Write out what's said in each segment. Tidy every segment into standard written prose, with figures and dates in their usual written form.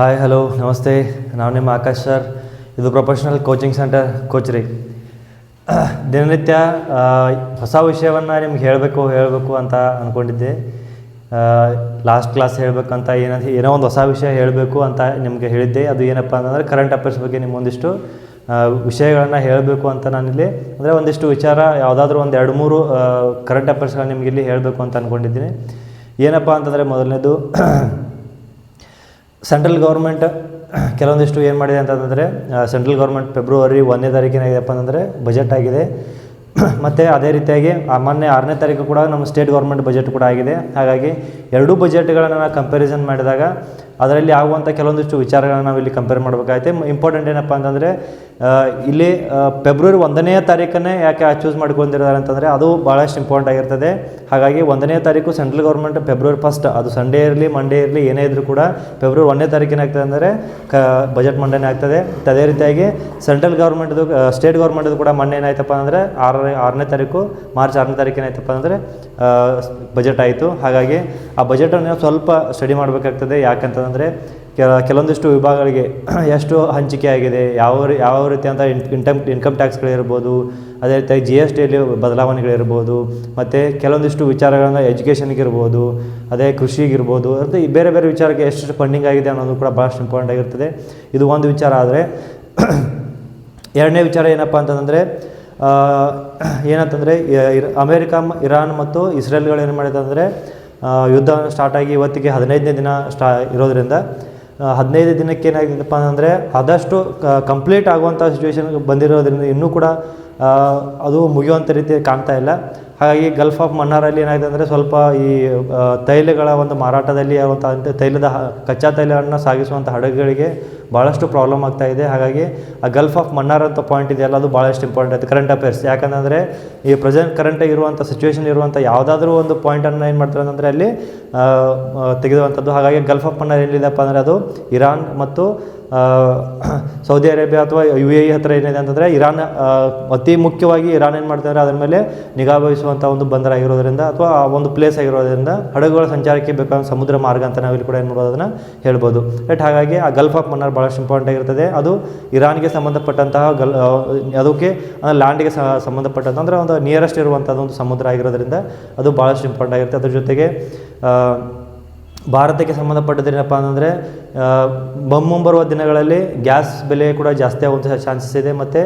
Hi hello ನಮಸ್ತೆ. ನಾವು ನಿಮ್ಮ ಆಕಾಶ್ ಸರ್. ಇದು ಪ್ರೊಫೆಷ್ನಲ್ ಕೋಚಿಂಗ್ ಸೆಂಟರ್ ಕೋಚ್ರಿ. ದಿನನಿತ್ಯ ಹೊಸ ವಿಷಯವನ್ನು ನಿಮ್ಗೆ ಹೇಳಬೇಕು ಅಂತ ಅಂದ್ಕೊಂಡಿದ್ದೆ. ಲಾಸ್ಟ್ ಕ್ಲಾಸ್ ಹೇಳಬೇಕಂತ ಏನೋ ಒಂದು ಹೊಸ ವಿಷಯ ಹೇಳಬೇಕು ಅಂತ ನಿಮಗೆ ಹೇಳಿದ್ದೆ. ಅದು ಏನಪ್ಪ ಅಂತಂದರೆ ಕರೆಂಟ್ ಅಫೇರ್ಸ್ ಬಗ್ಗೆ ನಿಮ್ಮೊಂದಿಷ್ಟು ವಿಷಯಗಳನ್ನು ಹೇಳಬೇಕು ಅಂತ ನಾನಿಲ್ಲಿ ಅಂದರೆ ಒಂದಿಷ್ಟು ವಿಚಾರ ಯಾವುದಾದ್ರೂ ಒಂದು 2-3 ಕರೆಂಟ್ ಅಫೇರ್ಸ್ಗಳನ್ನ ನಿಮಗೆ ಇಲ್ಲಿ ಹೇಳಬೇಕು ಅಂತ ಅಂದ್ಕೊಂಡಿದ್ದೀನಿ. ಏನಪ್ಪ ಅಂತಂದರೆ ಮೊದಲನೇದು, ಸೆಂಟ್ರಲ್ ಗೌರ್ಮೆಂಟ್ ಕೆಲವೊಂದಿಷ್ಟು ಏನು ಮಾಡಿದೆ ಅಂತಂದರೆ ಸೆಂಟ್ರಲ್ ಗೌರ್ಮೆಂಟ್ ಫೆಬ್ರವರಿ 1ನೇ ತಾರೀಕಿನ ಏನಪ್ಪ ಅಂತಂದರೆ ಬಜೆಟ್ ಆಗಿದೆ. ಮತ್ತು ಅದೇ ರೀತಿಯಾಗಿ ಮೊನ್ನೆ 6ನೇ ತಾರೀಕು ಕೂಡ ನಮ್ಮ ಸ್ಟೇಟ್ ಗೌರ್ಮೆಂಟ್ ಬಜೆಟ್ ಕೂಡ ಆಗಿದೆ. ಹಾಗಾಗಿ ಎರಡೂ ಬಜೆಟ್ಗಳನ್ನು ನಾವು ಕಂಪ್ಯಾರಿಸನ್ ಮಾಡಿದಾಗ ಅದರಲ್ಲಿ ಆಗುವಂಥ ಕೆಲವೊಂದಿಷ್ಟು ವಿಚಾರಗಳನ್ನು ನಾವು ಇಲ್ಲಿ ಕಂಪೇರ್ ಮಾಡಬೇಕಾಗುತ್ತೆ. ಇಂಪಾರ್ಟೆಂಟ್ ಏನಪ್ಪ ಅಂತಂದರೆ ಇಲ್ಲಿ ಫೆಬ್ರವರಿ 1ನೇ ತಾರೀಕನ್ನೇ ಯಾಕೆ ಚೂಸ್ ಮಾಡ್ಕೊಂಡಿದ್ದಾರೆ ಅಂತಂದರೆ ಅದು ಭಾಳಷ್ಟು ಇಂಪಾರ್ಟೆಂಟ್ ಆಗಿರ್ತದೆ. ಹಾಗಾಗಿ 1ನೇ ತಾರೀಕು ಸೆಂಟ್ರಲ್ ಗೌರ್ಮೆಂಟ್ ಫೆಬ್ರವರಿ 1st, ಅದು ಸಂಡೇ ಇರಲಿ ಮಂಡೇ ಇರಲಿ ಏನೇ ಇದ್ದರೂ ಕೂಡ ಫೆಬ್ರವರಿ 1ನೇ ತಾರೀಕಿನ ಆಗ್ತದೆ ಅಂದರೆ ಬಜೆಟ್ ಮಂಡೇನೇ ಆಗ್ತದೆ. ಅದೇ ರೀತಿಯಾಗಿ ಸೆಂಟ್ರಲ್ ಗೌರ್ಮೆಂಟ್ದು ಸ್ಟೇಟ್ ಗೌರ್ಮೆಂಟ್ದು ಕೂಡ ಮೊನ್ನೆ ಏನಾಯ್ತಪ್ಪ ಅಂದರೆ 6ನೇ ತಾರೀಕು ಮಾರ್ಚ್ 6ನೇ ತಾರೀಕು ಏನಾಯ್ತಪ್ಪ ಅಂದರೆ ಬಜೆಟ್ ಆಯಿತು. ಹಾಗಾಗಿ ಆ ಬಜೆಟನ್ನು ಸ್ವಲ್ಪ ಸ್ಟಡಿ ಮಾಡಬೇಕಾಗ್ತದೆ. ಯಾಕಂತಂದರೆ ಕೆಲವೊಂದಿಷ್ಟು ವಿಭಾಗಗಳಿಗೆ ಎಷ್ಟು ಹಂಚಿಕೆ ಆಗಿದೆ, ಯಾವ ರೀತಿಯಂಥ ಇನ್ಕಮ್ ಟ್ಯಾಕ್ಸ್ಗಳಿರ್ಬೋದು, ಅದೇ ರೀತಿಯಾಗಿ GSTಯಲ್ಲಿ ಬದಲಾವಣೆಗಳಿರ್ಬೋದು, ಮತ್ತು ಕೆಲವೊಂದಿಷ್ಟು ವಿಚಾರಗಳನ್ನು ಎಜುಕೇಷನ್ಗಿರ್ಬೋದು, ಅದೇ ಕೃಷಿಗಿರ್ಬೋದು, ಮತ್ತು ಬೇರೆ ಬೇರೆ ವಿಚಾರಕ್ಕೆ ಎಷ್ಟು ಫಂಡಿಂಗ್ ಆಗಿದೆ ಅನ್ನೋದು ಕೂಡ ಭಾಳಷ್ಟು ಇಂಪಾರ್ಟೆಂಟ್ ಆಗಿರ್ತದೆ. ಇದು ಒಂದು ವಿಚಾರ. ಆದರೆ ಎರಡನೇ ವಿಚಾರ ಏನಪ್ಪ ಅಂತಂದರೆ ಏನಂತಂದರೆ ಅಮೇರಿಕಾ, ಇರಾನ್ ಮತ್ತು ಇಸ್ರೇಲ್ಗಳು ಏನು ಮಾಡಿದೆ ಅಂದರೆ ಯುದ್ಧ ಸ್ಟಾರ್ಟ್ ಆಗಿ ಇವತ್ತಿಗೆ 15ನೇ ದಿನ ಇರೋದ್ರಿಂದ 15 ದಿನಕ್ಕೆ ಏನಾಗಿದೆಪ್ಪ ಅಂದರೆ ಆದಷ್ಟು ಕಂಪ್ಲೀಟ್ ಆಗುವಂಥ ಸಿಚುವೇಶನ್ಗೆ ಬಂದಿರೋದ್ರಿಂದ ಇನ್ನೂ ಕೂಡ ಅದು ಮುಗಿಯುವಂಥ ರೀತಿ ಕಾಣ್ತಾ ಇಲ್ಲ. ಹಾಗಾಗಿ ಗಲ್ಫ್ ಆಫ್ ಮನ್ನಾರಲ್ಲಿ ಏನಾಗಿದೆ ಅಂದರೆ ಸ್ವಲ್ಪ ಈ ತೈಲಗಳ ಒಂದು ಮಾರಾಟದಲ್ಲಿ ತೈಲದ ಕಚ್ಚಾ ತೈಲವನ್ನು ಸಾಗಿಸುವಂಥ ಹಡಗುಗಳಿಗೆ ಭಾಳಷ್ಟು ಪ್ರಾಬ್ಲಮ್ ಆಗ್ತಾಯಿದೆ. ಹಾಗಾಗಿ ಆ ಗಲ್ಫ್ ಆಫ್ ಮನ್ನಾರ್ ಅಂತ ಪಾಯಿಂಟ್ ಇದೆಯಲ್ಲ, ಅದು ಭಾಳಷ್ಟು ಇಂಪಾರ್ಟೆಂಟ್ ಆಯ್ತು ಕರೆಂಟ್ ಅಫೇರ್ಸ್. ಯಾಕಂದರೆ ಈ ಪ್ರೆಸೆಂಟ್ ಕರೆಂಟಾಗಿ ಇರುವಂಥ ಸಿಚುವೇಶನ್ ಇರುವಂಥ ಯಾವುದಾದ್ರೂ ಒಂದು ಪಾಯಿಂಟನ್ನು ಏನು ಮಾಡ್ತಾರೆ ಅಂದರೆ ಅಲ್ಲಿ ತೆಗೆದುವಂಥದ್ದು. ಹಾಗಾಗಿ ಗಲ್ಫ್ ಆಫ್ ಮನ್ನಾರ್ ಎಲ್ಲಿದೆಪ್ಪ ಅಂದರೆ ಅದು ಇರಾನ್ ಮತ್ತು ಸೌದಿ ಅರೇಬಿಯಾ ಅಥವಾ UAE ಹತ್ರ ಏನಿದೆ ಅಂತಂದರೆ ಇರಾನ್, ಅತಿ ಮುಖ್ಯವಾಗಿ ಇರಾನ್ ಏನು ಮಾಡ್ತಾರೆ ಅದರ ಮೇಲೆ ನಿಗಾ ವಹಿಸುವಂಥ ಒಂದು ಬಂದರ ಆಗಿರೋದ್ರಿಂದ ಅಥವಾ ಆ ಒಂದು ಪ್ಲೇಸ್ ಆಗಿರೋದ್ರಿಂದ ಹಡಗುಗಳ ಸಂಚಾರಕ್ಕೆ ಬೇಕಾದ ಸಮುದ್ರ ಮಾರ್ಗ ಅಂತ ನಾವಿಲ್ಲಿ ಕೂಡ ಏನು ಮಾಡ್ಬೋದು ಅದನ್ನು ಹೇಳ್ಬೋದು. ಹಾಗಾಗಿ ಆ ಗಲ್ಫ್ ಆಫ್ ಮನ್ನಾರ್ ಭಾಳಷ್ಟು ಇಂಪಾರ್ಟೆಂಟ್ ಆಗಿರ್ತದೆ. ಅದು ಇರಾನ್ಗೆ ಸಂಬಂಧಪಟ್ಟಂತಹ ಅದಕ್ಕೆ ಲ್ಯಾಂಡ್ಗೆ ಸಂಬಂಧಪಟ್ಟಂಥ ಅಂದರೆ ಒಂದು ನಿಯರೆಸ್ಟ್ ಇರುವಂಥದ್ದು ಒಂದು ಸಮುದ್ರ ಆಗಿರೋದ್ರಿಂದ ಅದು ಭಾಳಷ್ಟು ಇಂಪಾರ್ಟೆಂಟ್ ಆಗಿರುತ್ತೆ. ಅದ್ರ ಜೊತೆಗೆ ಭಾರತಕ್ಕೆ ಸಂಬಂಧಪಟ್ಟದೇನಪ್ಪ ಅಂತಂದರೆ ಮುಂಬರುವ ದಿನಗಳಲ್ಲಿ ಗ್ಯಾಸ್ ಬೆಲೆ ಕೂಡ ಜಾಸ್ತಿ ಆಗುವಂಥ ಚಾನ್ಸಸ್ ಇದೆ. ಮತ್ತು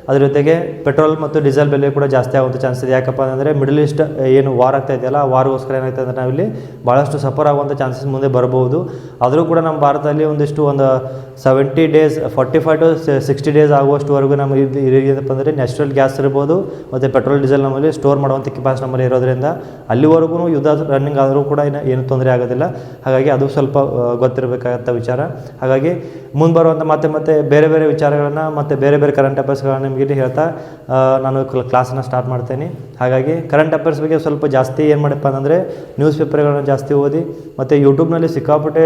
ಅದ್ರ ಜೊತೆಗೆ ಪೆಟ್ರೋಲ್ ಮತ್ತು ಡೀಸೆಲ್ ಬೆಲೆ ಕೂಡ ಜಾಸ್ತಿ ಆಗುವಂಥ ಚಾನ್ಸ್ ಇದೆ. ಯಾಕಪ್ಪ ಅಂತಂದರೆ ಮಿಡಲ್ ಈಸ್ಟ್ ಏನು ವಾರ್ ಆಗ್ತಾ ಇದೆಯಲ್ಲ, ಆ ವಾರ್ಗೋಸ್ಕರ ಏನಾಗ್ತದೆ ಅಂದರೆ ನಾವಿಲ್ಲಿ ಭಾಳಷ್ಟು ಸಫರ್ ಆಗುವಂಥ ಚಾನ್ಸಸ್ ಮುಂದೆ ಬರಬಹುದು. ಆದರೂ ಕೂಡ ನಮ್ಮ ಭಾರತದಲ್ಲಿ ಒಂದು 70 ಡೇಸ್ 45 to 60 ಡೇಸ್ ಆಗುವಷ್ಟುವರೆಗೂ ನಮಗೆ ಏನಪ್ಪ ಅಂದರೆ ನ್ಯಾಚುರಲ್ ಗ್ಯಾಸ್ ಇರ್ಬೋದು ಮತ್ತು ಪೆಟ್ರೋಲ್ ಡೀಸೆಲ್ ನಮ್ಮಲ್ಲಿ ಸ್ಟೋರ್ ಮಾಡುವಂಥ ಕೆಪಾಸಿಟಿ ನಮ್ಮಲ್ಲಿ ಇರೋದ್ರಿಂದ ಅಲ್ಲಿವರೆಗೂ ಯುದ್ಧ ರನ್ನಿಂಗ್ ಆದರೂ ಕೂಡ ಏನು ತೊಂದರೆ ಆಗೋದಿಲ್ಲ. ಹಾಗಾಗಿ ಅದು ಸ್ವಲ್ಪ ಗೊತ್ತಿರಬೇಕಾದಂಥ ವಿಚಾರ. ಹಾಗಾಗಿ ಮುಂದೆ ಬರುವಂಥ ಮತ್ತೆ ಬೇರೆ ಬೇರೆ ವಿಚಾರಗಳನ್ನು ಮತ್ತು ಬೇರೆ ಬೇರೆ ಕರೆಂಟ್ ಅಫೇರ್ಸ್ಗಳನ್ನ ನಿಮಗೆ ಹೇಳ್ತಾ ನಾನು ಕ್ಲಾಸನ್ನು ಸ್ಟಾರ್ಟ್ ಮಾಡ್ತೇನೆ. ಹಾಗಾಗಿ ಕರೆಂಟ್ ಅಫೇರ್ಸ್ ಬಗ್ಗೆ ಸ್ವಲ್ಪ ಜಾಸ್ತಿ ಏನು ಮಾಡಪ್ಪ ಅಂತಂದರೆ ನ್ಯೂಸ್ ಪೇಪರ್ಗಳನ್ನು ಜಾಸ್ತಿ ಓದಿ, ಮತ್ತು ಯೂಟ್ಯೂಬ್ನಲ್ಲಿ ಸಿಕ್ಕಾಪಟ್ಟೆ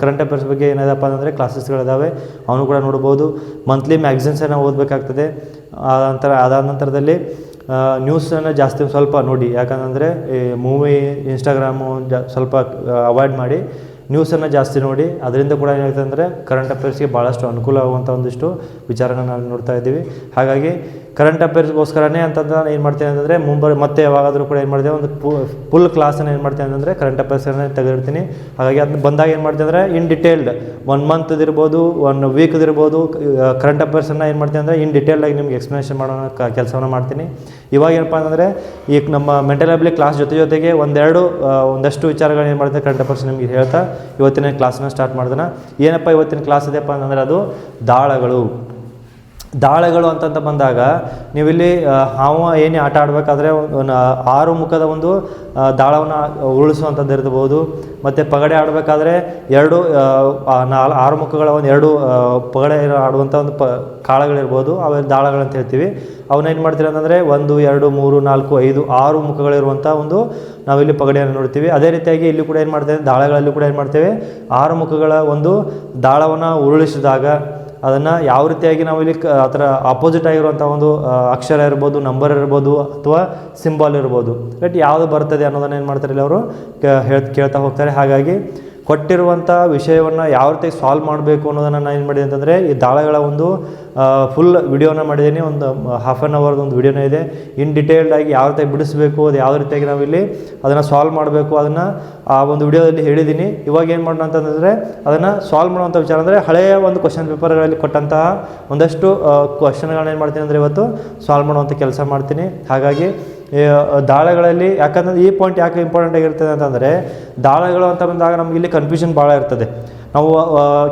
ಕರೆಂಟ್ ಅಫೇರ್ಸ್ ಬಗ್ಗೆ ಏನಿದೆಪ್ಪ ಅಂತಂದರೆ ಕ್ಲಾಸಸ್ಗಳಿದ್ದಾವೆ, ಅವನು ಕೂಡ ನೋಡ್ಬೋದು. ಮಂತ್ಲಿ ಮ್ಯಾಗ್ಝಿನ್ಸನ್ನು ಓದಬೇಕಾಗ್ತದೆ. ಅದಾದ ನಂತರದಲ್ಲಿ ನ್ಯೂಸನ್ನು ಜಾಸ್ತಿ ಸ್ವಲ್ಪ ನೋಡಿ. ಯಾಕಂದರೆ ಈ ಮೂವಿ, ಇನ್ಸ್ಟಾಗ್ರಾಮು ಸ್ವಲ್ಪ ಅವಾಯ್ಡ್ ಮಾಡಿ ನ್ಯೂಸನ್ನು ಜಾಸ್ತಿ ನೋಡಿ. ಅದರಿಂದ ಕೂಡ ಏನಾಗುತ್ತೆ ಅಂದರೆ ಕರೆಂಟ್ ಅಫೇರ್ಸ್ಗೆ ಭಾಳಷ್ಟು ಅನುಕೂಲ ಆಗುವಂಥ ಒಂದಿಷ್ಟು ವಿಚಾರಗಳನ್ನ ನಾವು ನೋಡ್ತಾ ಇದ್ದೀವಿ. ಹಾಗಾಗಿ ಕರೆಂಟ್ ಅಫೇರ್ಸ್ಗೋಸ್ಕರನೇ ಅಂತಂದು ಏನು ಮಾಡ್ತೇನೆ ಅಂತಂದರೆ ಮತ್ತೆ ಯಾವಾಗಾದರೂ ಕೂಡ ಏನು ಮಾಡ್ತೇವೆ ಒಂದು ಫುಲ್ ಕ್ಲಾಸನ್ನು ಏನು ಮಾಡ್ತೇನೆ ಅಂದರೆ ಕರೆಂಟ್ ಅಫೇರ್ಸನ್ನು ತೆಗೆದಿರ್ತೀನಿ. ಹಾಗಾಗಿ ಅದನ್ನ ಬಂದಾಗ ಏನು ಮಾಡ್ತೇನೆ ಅಂದರೆ ಇನ್ ಡಿಟೇಲ್ಡ್ 1 ಮಂತ್ ಇರ್ಬೋದು, 1 ವೀಕ್ ಇರ್ಬೋದು, ಕರೆಂಟ್ ಅಫೇರ್ಸನ್ನು ಏನು ಮಾಡ್ತೀನಿ ಅಂದರೆ ಇನ್ ಡಿಟೇಲ್ಡಾಗಿ ನಿಮ್ಗೆ ಎಕ್ಸ್ಪ್ಲನೇಷನ್ ಮಾಡೋ ಕೆಲಸವನ್ನು ಮಾಡ್ತೀನಿ. ಇವಾಗ ಏನಪ್ಪ ಅಂತಂದರೆ ಈಗ ನಮ್ಮ ಮೆಂಟಲ್ ಅಬಿಲಿಟಿ ಕ್ಲಾಸ್ ಜೊತೆಗೆ ಒಂದಷ್ಟು ವಿಚಾರಗಳನ್ನ ಏನು ಮಾಡ್ತಾರೆ ಕರೆಂಟ್ ಅಫೇರ್ಸ್ ನಿಮಗೆ ಹೇಳ್ತಾ ಇವತ್ತಿನ ಕ್ಲಾಸನ್ನ ಸ್ಟಾರ್ಟ್ ಮಾಡ್ದನ. ಏನಪ್ಪ ಇವತ್ತಿನ ಕ್ಲಾಸ್ ಇದೆಯಪ್ಪ ಅಂತಂದರೆ ಅದು ದಾಳಗಳು ಅಂತಂತ ಬಂದಾಗ ನೀವಿಲ್ಲಿ ಹಾವು ಏನೇ ಆಟ ಆಡಬೇಕಾದ್ರೆ 6 ಮುಖದ ಒಂದು ದಾಳವನ್ನು ಉರುಳಿಸುವಂಥದ್ದು ಇರ್ಬೋದು. ಮತ್ತು ಪಗಡೆ ಆಡಬೇಕಾದ್ರೆ 6 ಮುಖಗಳ 2 ಪಗಡೆ ಆಡುವಂಥ ಒಂದು ಕಾಳಗಳಿರ್ಬೋದು, ಅವೆಲ್ಲ ದಾಳಗಳಂತ ಹೇಳ್ತೀವಿ. ಅವನ್ನೇನು ಮಾಡ್ತೀವಿ ಅಂತಂದರೆ 1 2 3 4 5 6 ಮುಖಗಳಿರುವಂಥ ಒಂದು ನಾವಿಲ್ಲಿ ಪಗಡೆಯನ್ನು ನೋಡ್ತೀವಿ. ಅದೇ ರೀತಿಯಾಗಿ ಇಲ್ಲಿ ಕೂಡ ಏನು ಮಾಡ್ತೇವೆ, ದಾಳಗಳಲ್ಲಿ ಕೂಡ ಏನು ಮಾಡ್ತೇವೆ, 6 ಮುಖಗಳ ಒಂದು ದಾಳವನ್ನು ಉರುಳಿಸಿದಾಗ ಅದನ್ನು ಯಾವ ರೀತಿಯಾಗಿ ನಾವು ಇಲ್ಲಿ ಅದರ ಆಪೋಸಿಟ್ ಆಗಿರುವಂಥ ಒಂದು ಅಕ್ಷರ ಇರ್ಬೋದು, ನಂಬರ್ ಇರ್ಬೋದು, ಅಥವಾ ಸಿಂಬಲ್ ಇರ್ಬೋದು, ಯಾವುದು ಬರ್ತದೆ ಅನ್ನೋದನ್ನು ಏನು ಮಾಡ್ತಾರೆ ಇಲ್ಲಿ ಅವರು ಕೇಳ್ತಾ ಹೋಗ್ತಾರೆ. ಹಾಗಾಗಿ ಕೊಟ್ಟಿರುವಂಥ ವಿಷಯವನ್ನು ಯಾವ ರೀತಿ ಸಾಲ್ವ್ ಮಾಡಬೇಕು ಅನ್ನೋದನ್ನು ನಾನು ಏನು ಮಾಡಿದೆ ಅಂತಂದರೆ ಈ ದಾಳಗಳ ಒಂದು ಫುಲ್ ವಿಡಿಯೋನ ಮಾಡಿದ್ದೀನಿ. ಒಂದು ಹಾಫ್ ಆನ್ ಅವರ್ದು ಒಂದು ವಿಡಿಯೋನೇ ಇದೆ. ಇನ್ ಡಿಟೇಲ್ಡಾಗಿ ಯಾವ ರೀತಿ ಬಿಡಿಸಬೇಕು, ಅದು ಯಾವ ರೀತಿಯಾಗಿ ನಾವಿಲ್ಲಿ ಅದನ್ನು ಸಾಲ್ವ್ ಮಾಡಬೇಕು ಅದನ್ನು ಆ ಒಂದು ವಿಡಿಯೋದಲ್ಲಿ ಹೇಳಿದ್ದೀನಿ. ಇವಾಗ ಏನು ಮಾಡೋಣ ಅಂತಂದರೆ ಅದನ್ನು ಸಾಲ್ವ್ ಮಾಡುವಂಥ ವಿಚಾರ ಅಂದರೆ ಹಳೆಯ ಒಂದು ಕ್ವಶನ್ ಪೇಪರ್ಗಳಲ್ಲಿ ಕೊಟ್ಟಂತಹ ಒಂದಷ್ಟು ಕ್ವಶನ್ಗಳನ್ನ ಏನು ಮಾಡ್ತೀನಿ ಅಂದರೆ ಇವತ್ತು ಸಾಲ್ವ್ ಮಾಡುವಂಥ ಕೆಲಸ ಮಾಡ್ತೀನಿ. ಹಾಗಾಗಿ ದಾಳಗಳಲ್ಲಿ ಯಾಕಂದರೆ ಈ ಪಾಯಿಂಟ್ ಯಾಕೆ ಇಂಪಾರ್ಟೆಂಟ್ ಆಗಿರ್ತದೆ ಅಂತಂದರೆ ದಾಳಗಳು ಅಂತ ಬಂದಾಗ ನಮ್ಗೆ ಇಲ್ಲಿ ಕನ್ಫ್ಯೂಷನ್ ಭಾಳ ಇರ್ತದೆ. ನಾವು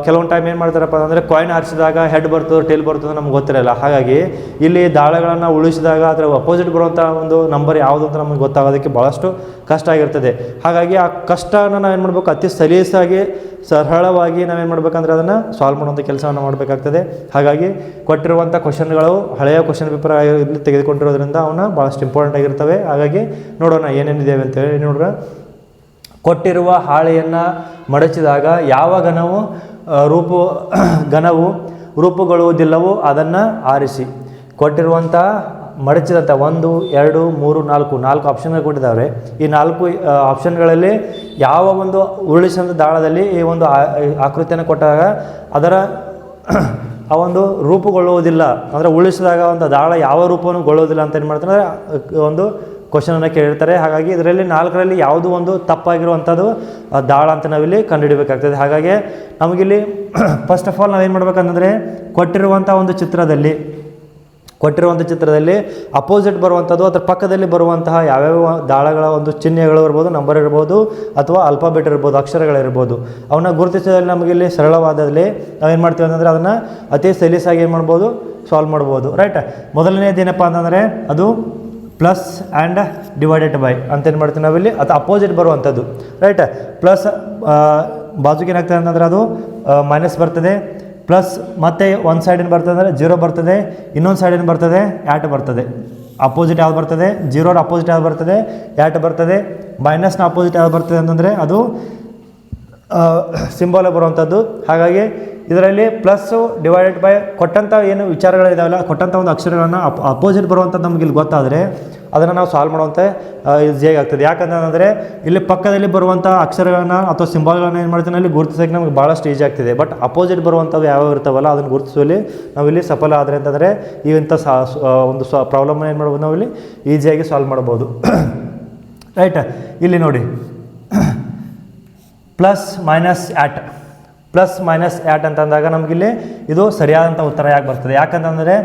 ಕೆಲವೊಂದು ಟೈಮ್ ಏನು ಮಾಡ್ತಾರಪ್ಪ ಅಂದರೆ ಕಾಯಿನ್ ಹಾರಿಸಿದಾಗ ಹೆಡ್ ಬರ್ತದೆ ಟೇಲ್ ಬರ್ತದೆ ನಮ್ಗೆ ಗೊತ್ತಿರಲ್ಲ. ಹಾಗಾಗಿ ಇಲ್ಲಿ ದಾಳಗಳನ್ನು ಉಳಿಸಿದಾಗ ಅದರ ಅಪೋಸಿಟ್ ಬರುವಂಥ ಒಂದು ನಂಬರ್ ಯಾವುದು ಅಂತ ನಮಗೆ ಗೊತ್ತಾಗೋದಕ್ಕೆ ಭಾಳಷ್ಟು ಕಷ್ಟ ಆಗಿರ್ತದೆ. ಹಾಗಾಗಿ ಆ ಕಷ್ಟನ ನಾವೇನು ಮಾಡಬೇಕು, ಅತಿ ಸಲೀಸಾಗಿ ಸರಳವಾಗಿ ನಾವೇನು ಮಾಡಬೇಕಂದ್ರೆ ಅದನ್ನು ಸಾಲ್ವ್ ಮಾಡುವಂಥ ಕೆಲಸವನ್ನು ಮಾಡಬೇಕಾಗ್ತದೆ. ಹಾಗಾಗಿ ಕೊಟ್ಟಿರುವಂಥ ಕ್ವಶನ್ಗಳು ಹಳೆಯ ಕ್ವಶನ್ ಪೇಪರ್ ಇಲ್ಲಿ ತೆಗೆದುಕೊಂಡಿರೋದ್ರಿಂದ ಅವನ್ನ ಭಾಳಷ್ಟು ಇಂಪಾರ್ಟೆಂಟ್ ಆಗಿರ್ತವೆ. ಹಾಗಾಗಿ ನೋಡೋಣ ಏನೇನಿದ್ದೇವೆ ಅಂತೇಳಿ. ನೋಡ್ರೆ ಕೊಟ್ಟಿರುವ ಹಾಳೆಯನ್ನು ಮಡಚಿದಾಗ ಯಾವ ಘನವು ರೂಪುಗೊಳ್ಳುವುದಿಲ್ಲವೋ ಅದನ್ನು ಆರಿಸಿ. ಕೊಟ್ಟಿರುವಂಥ ಮಡಚಿದಂಥ 1, 2, 3, 4 ಆಪ್ಷನ್ಗಳು ಕೊಟ್ಟಿದ್ದಾವೆ. ಈ 4 ಆಪ್ಷನ್ಗಳಲ್ಲಿ ಯಾವ ಒಂದು ಉರುಳಿಸಿದ ದಾಳದಲ್ಲಿ ಈ ಒಂದು ಆಕೃತಿಯನ್ನು ಕೊಟ್ಟಾಗ ಅದರ ಆ ಒಂದು ರೂಪುಗೊಳ್ಳುವುದಿಲ್ಲ, ಅಂದರೆ ಉರುಳಿಸಿದಾಗ ಒಂದು ದಾಳ ಯಾವ ರೂಪವನ್ನು ಗೊಳ್ಳುವುದಿಲ್ಲ ಅಂತ ಏನು ಮಾಡ್ತಾರೆ ಒಂದು ಕ್ವಶನನ್ನು ಕೇಳಿರ್ತಾರೆ. ಹಾಗಾಗಿ ಇದರಲ್ಲಿ 4ರಲ್ಲಿ ಯಾವುದು ಒಂದು ತಪ್ಪಾಗಿರುವಂಥದ್ದು ದಾಳ ಅಂತ ನಾವಿಲ್ಲಿ ಕಂಡುಹಿಡಬೇಕಾಗ್ತದೆ. ಹಾಗಾಗಿ ನಮಗಿಲ್ಲಿ ಫಸ್ಟ್ ಆಫ್ ಆಲ್ ನಾವೇನು ಮಾಡ್ಬೇಕಂತಂದರೆ ಕೊಟ್ಟಿರುವಂಥ ಒಂದು ಚಿತ್ರದಲ್ಲಿ ಅಪೋಸಿಟ್ ಬರುವಂಥದ್ದು ಅದರ ಪಕ್ಕದಲ್ಲಿ ಬರುವಂತಹ ಯಾವ್ಯಾವ ದಾಳಗಳ ಒಂದು ಚಿಹ್ನೆಗಳು ಇರ್ಬೋದು, ನಂಬರ್ ಇರ್ಬೋದು, ಅಥವಾ ಆಲ್ಫಾಬೆಟ್ ಇರ್ಬೋದು, ಅಕ್ಷರಗಳಿರ್ಬೋದು, ಅವನ್ನ ಗುರುತಿಸೋದ್ರಲ್ಲಿ ನಮಗಿಲ್ಲಿ ಸರಳವಾದಲ್ಲಿ ನಾವೇನು ಮಾಡ್ತೀವಿ ಅಂತಂದರೆ ಅದನ್ನು ಅತಿ ಸಲೀಸಾಗಿ ಏನು ಮಾಡ್ಬೋದು, ಸಾಲ್ವ್ ಮಾಡ್ಬೋದು. ರೈಟ್. ಮೊದಲನೇದೇನಪ್ಪ ಅಂತಂದರೆ ಅದು ಪ್ಲಸ್ ಆ್ಯಂಡ್ ಡಿವೈಡೆಡ್ ಬೈ ಅಂತೇನು ಮಾಡ್ತೀವಿ ನಾವಿಲ್ಲಿ, ಅದು ಅಪೋಸಿಟ್ ಬರುವಂಥದ್ದು. ರೈಟ್. ಪ್ಲಸ್ ಬಾಜುಗೆ ಏನಾಗ್ತದೆ ಅಂತಂದರೆ ಅದು ಮೈನಸ್ ಬರ್ತದೆ. ಪ್ಲಸ್ ಮತ್ತೆ ಒಂದು ಸೈಡ್ ಏನು ಬರ್ತದೆ ಅಂದರೆ 0 ಬರ್ತದೆ, ಇನ್ನೊಂದು ಸೈಡ್ ಏನು ಬರ್ತದೆ ಆ್ಯಟ್ ಬರ್ತದೆ. ಅಪೋಸಿಟ್ ಯಾವ್ದು ಬರ್ತದೆ, 0ರ ಅಪೋಸಿಟ್ ಯಾವ್ದು ಬರ್ತದೆ ಆ್ಯಟ್ ಬರ್ತದೆ. ಮೈನಸ್ನ ಅಪೋಸಿಟ್ ಯಾವ್ದು ಬರ್ತದೆ ಅಂತಂದರೆ ಅದು ಸಿಂಬಲ್ ಬರುವಂಥದ್ದು. ಹಾಗಾಗಿ ಇದರಲ್ಲಿ ಪ್ಲಸ್ಸು ಡಿವೈಡೆಡ್ ಬೈ ಕೊಟ್ಟಂಥ ಏನು ವಿಚಾರಗಳಿದಾವಲ್ಲ, ಕೊಟ್ಟಂಥ ಒಂದು ಅಕ್ಷರಗಳನ್ನು ಅಪೋಸಿಟ್ ಬರುವಂಥದ್ದು ನಮಗೆ ಇಲ್ಲಿ ಗೊತ್ತಾದರೆ ಅದನ್ನು ನಾವು ಸಾಲ್ವ್ ಮಾಡುವಂಥ ಈಸಿಯಾಗಿ ಆಗ್ತದೆ. ಯಾಕಂತಂದರೆ ಇಲ್ಲಿ ಪಕ್ಕದಲ್ಲಿ ಬರುವಂಥ ಅಕ್ಷರಗಳನ್ನು ಅಥವಾ ಸಿಂಬಲ್ಗಳನ್ನು ಏನು ಮಾಡ್ತೀವಿ ಅಲ್ಲಿ ಗುರುತಿಸೋಕ್ಕೆ ನಮಗೆ ಭಾಳಷ್ಟು ಈಸಿ ಆಗ್ತಿದೆ. ಬಟ್ ಅಪೋಸಿಟ್ ಬರುವಂಥದ್ದು ಯಾವ್ಯಾವ ಇರ್ತಾವಲ್ಲ ಅದನ್ನು ಗುರುತಿಸುವಲ್ಲಿ ನಾವಿಲ್ಲಿ ಸಫಲ ಆದರೆ ಅಂತಂದರೆ ಇಂಥ ಒಂದು ಪ್ರಾಬ್ಲಮ್ನ ಏನು ಮಾಡ್ಬೋದು ನಾವಿಲ್ಲಿ ಈಸಿಯಾಗಿ ಸಾಲ್ವ್ ಮಾಡ್ಬೋದು. ರೈಟ್. ಇಲ್ಲಿ ನೋಡಿ ಪ್ಲಸ್ ಮೈನಸ್ ಆ್ಯಟ್ ಅಂತಂದಾಗ ನಮಗಿಲ್ಲಿ ಇದು ಸರಿಯಾದಂಥ ಉತ್ತರ ಯಾಕೆ ಬರ್ತದೆ, ಯಾಕಂತಂದರೆ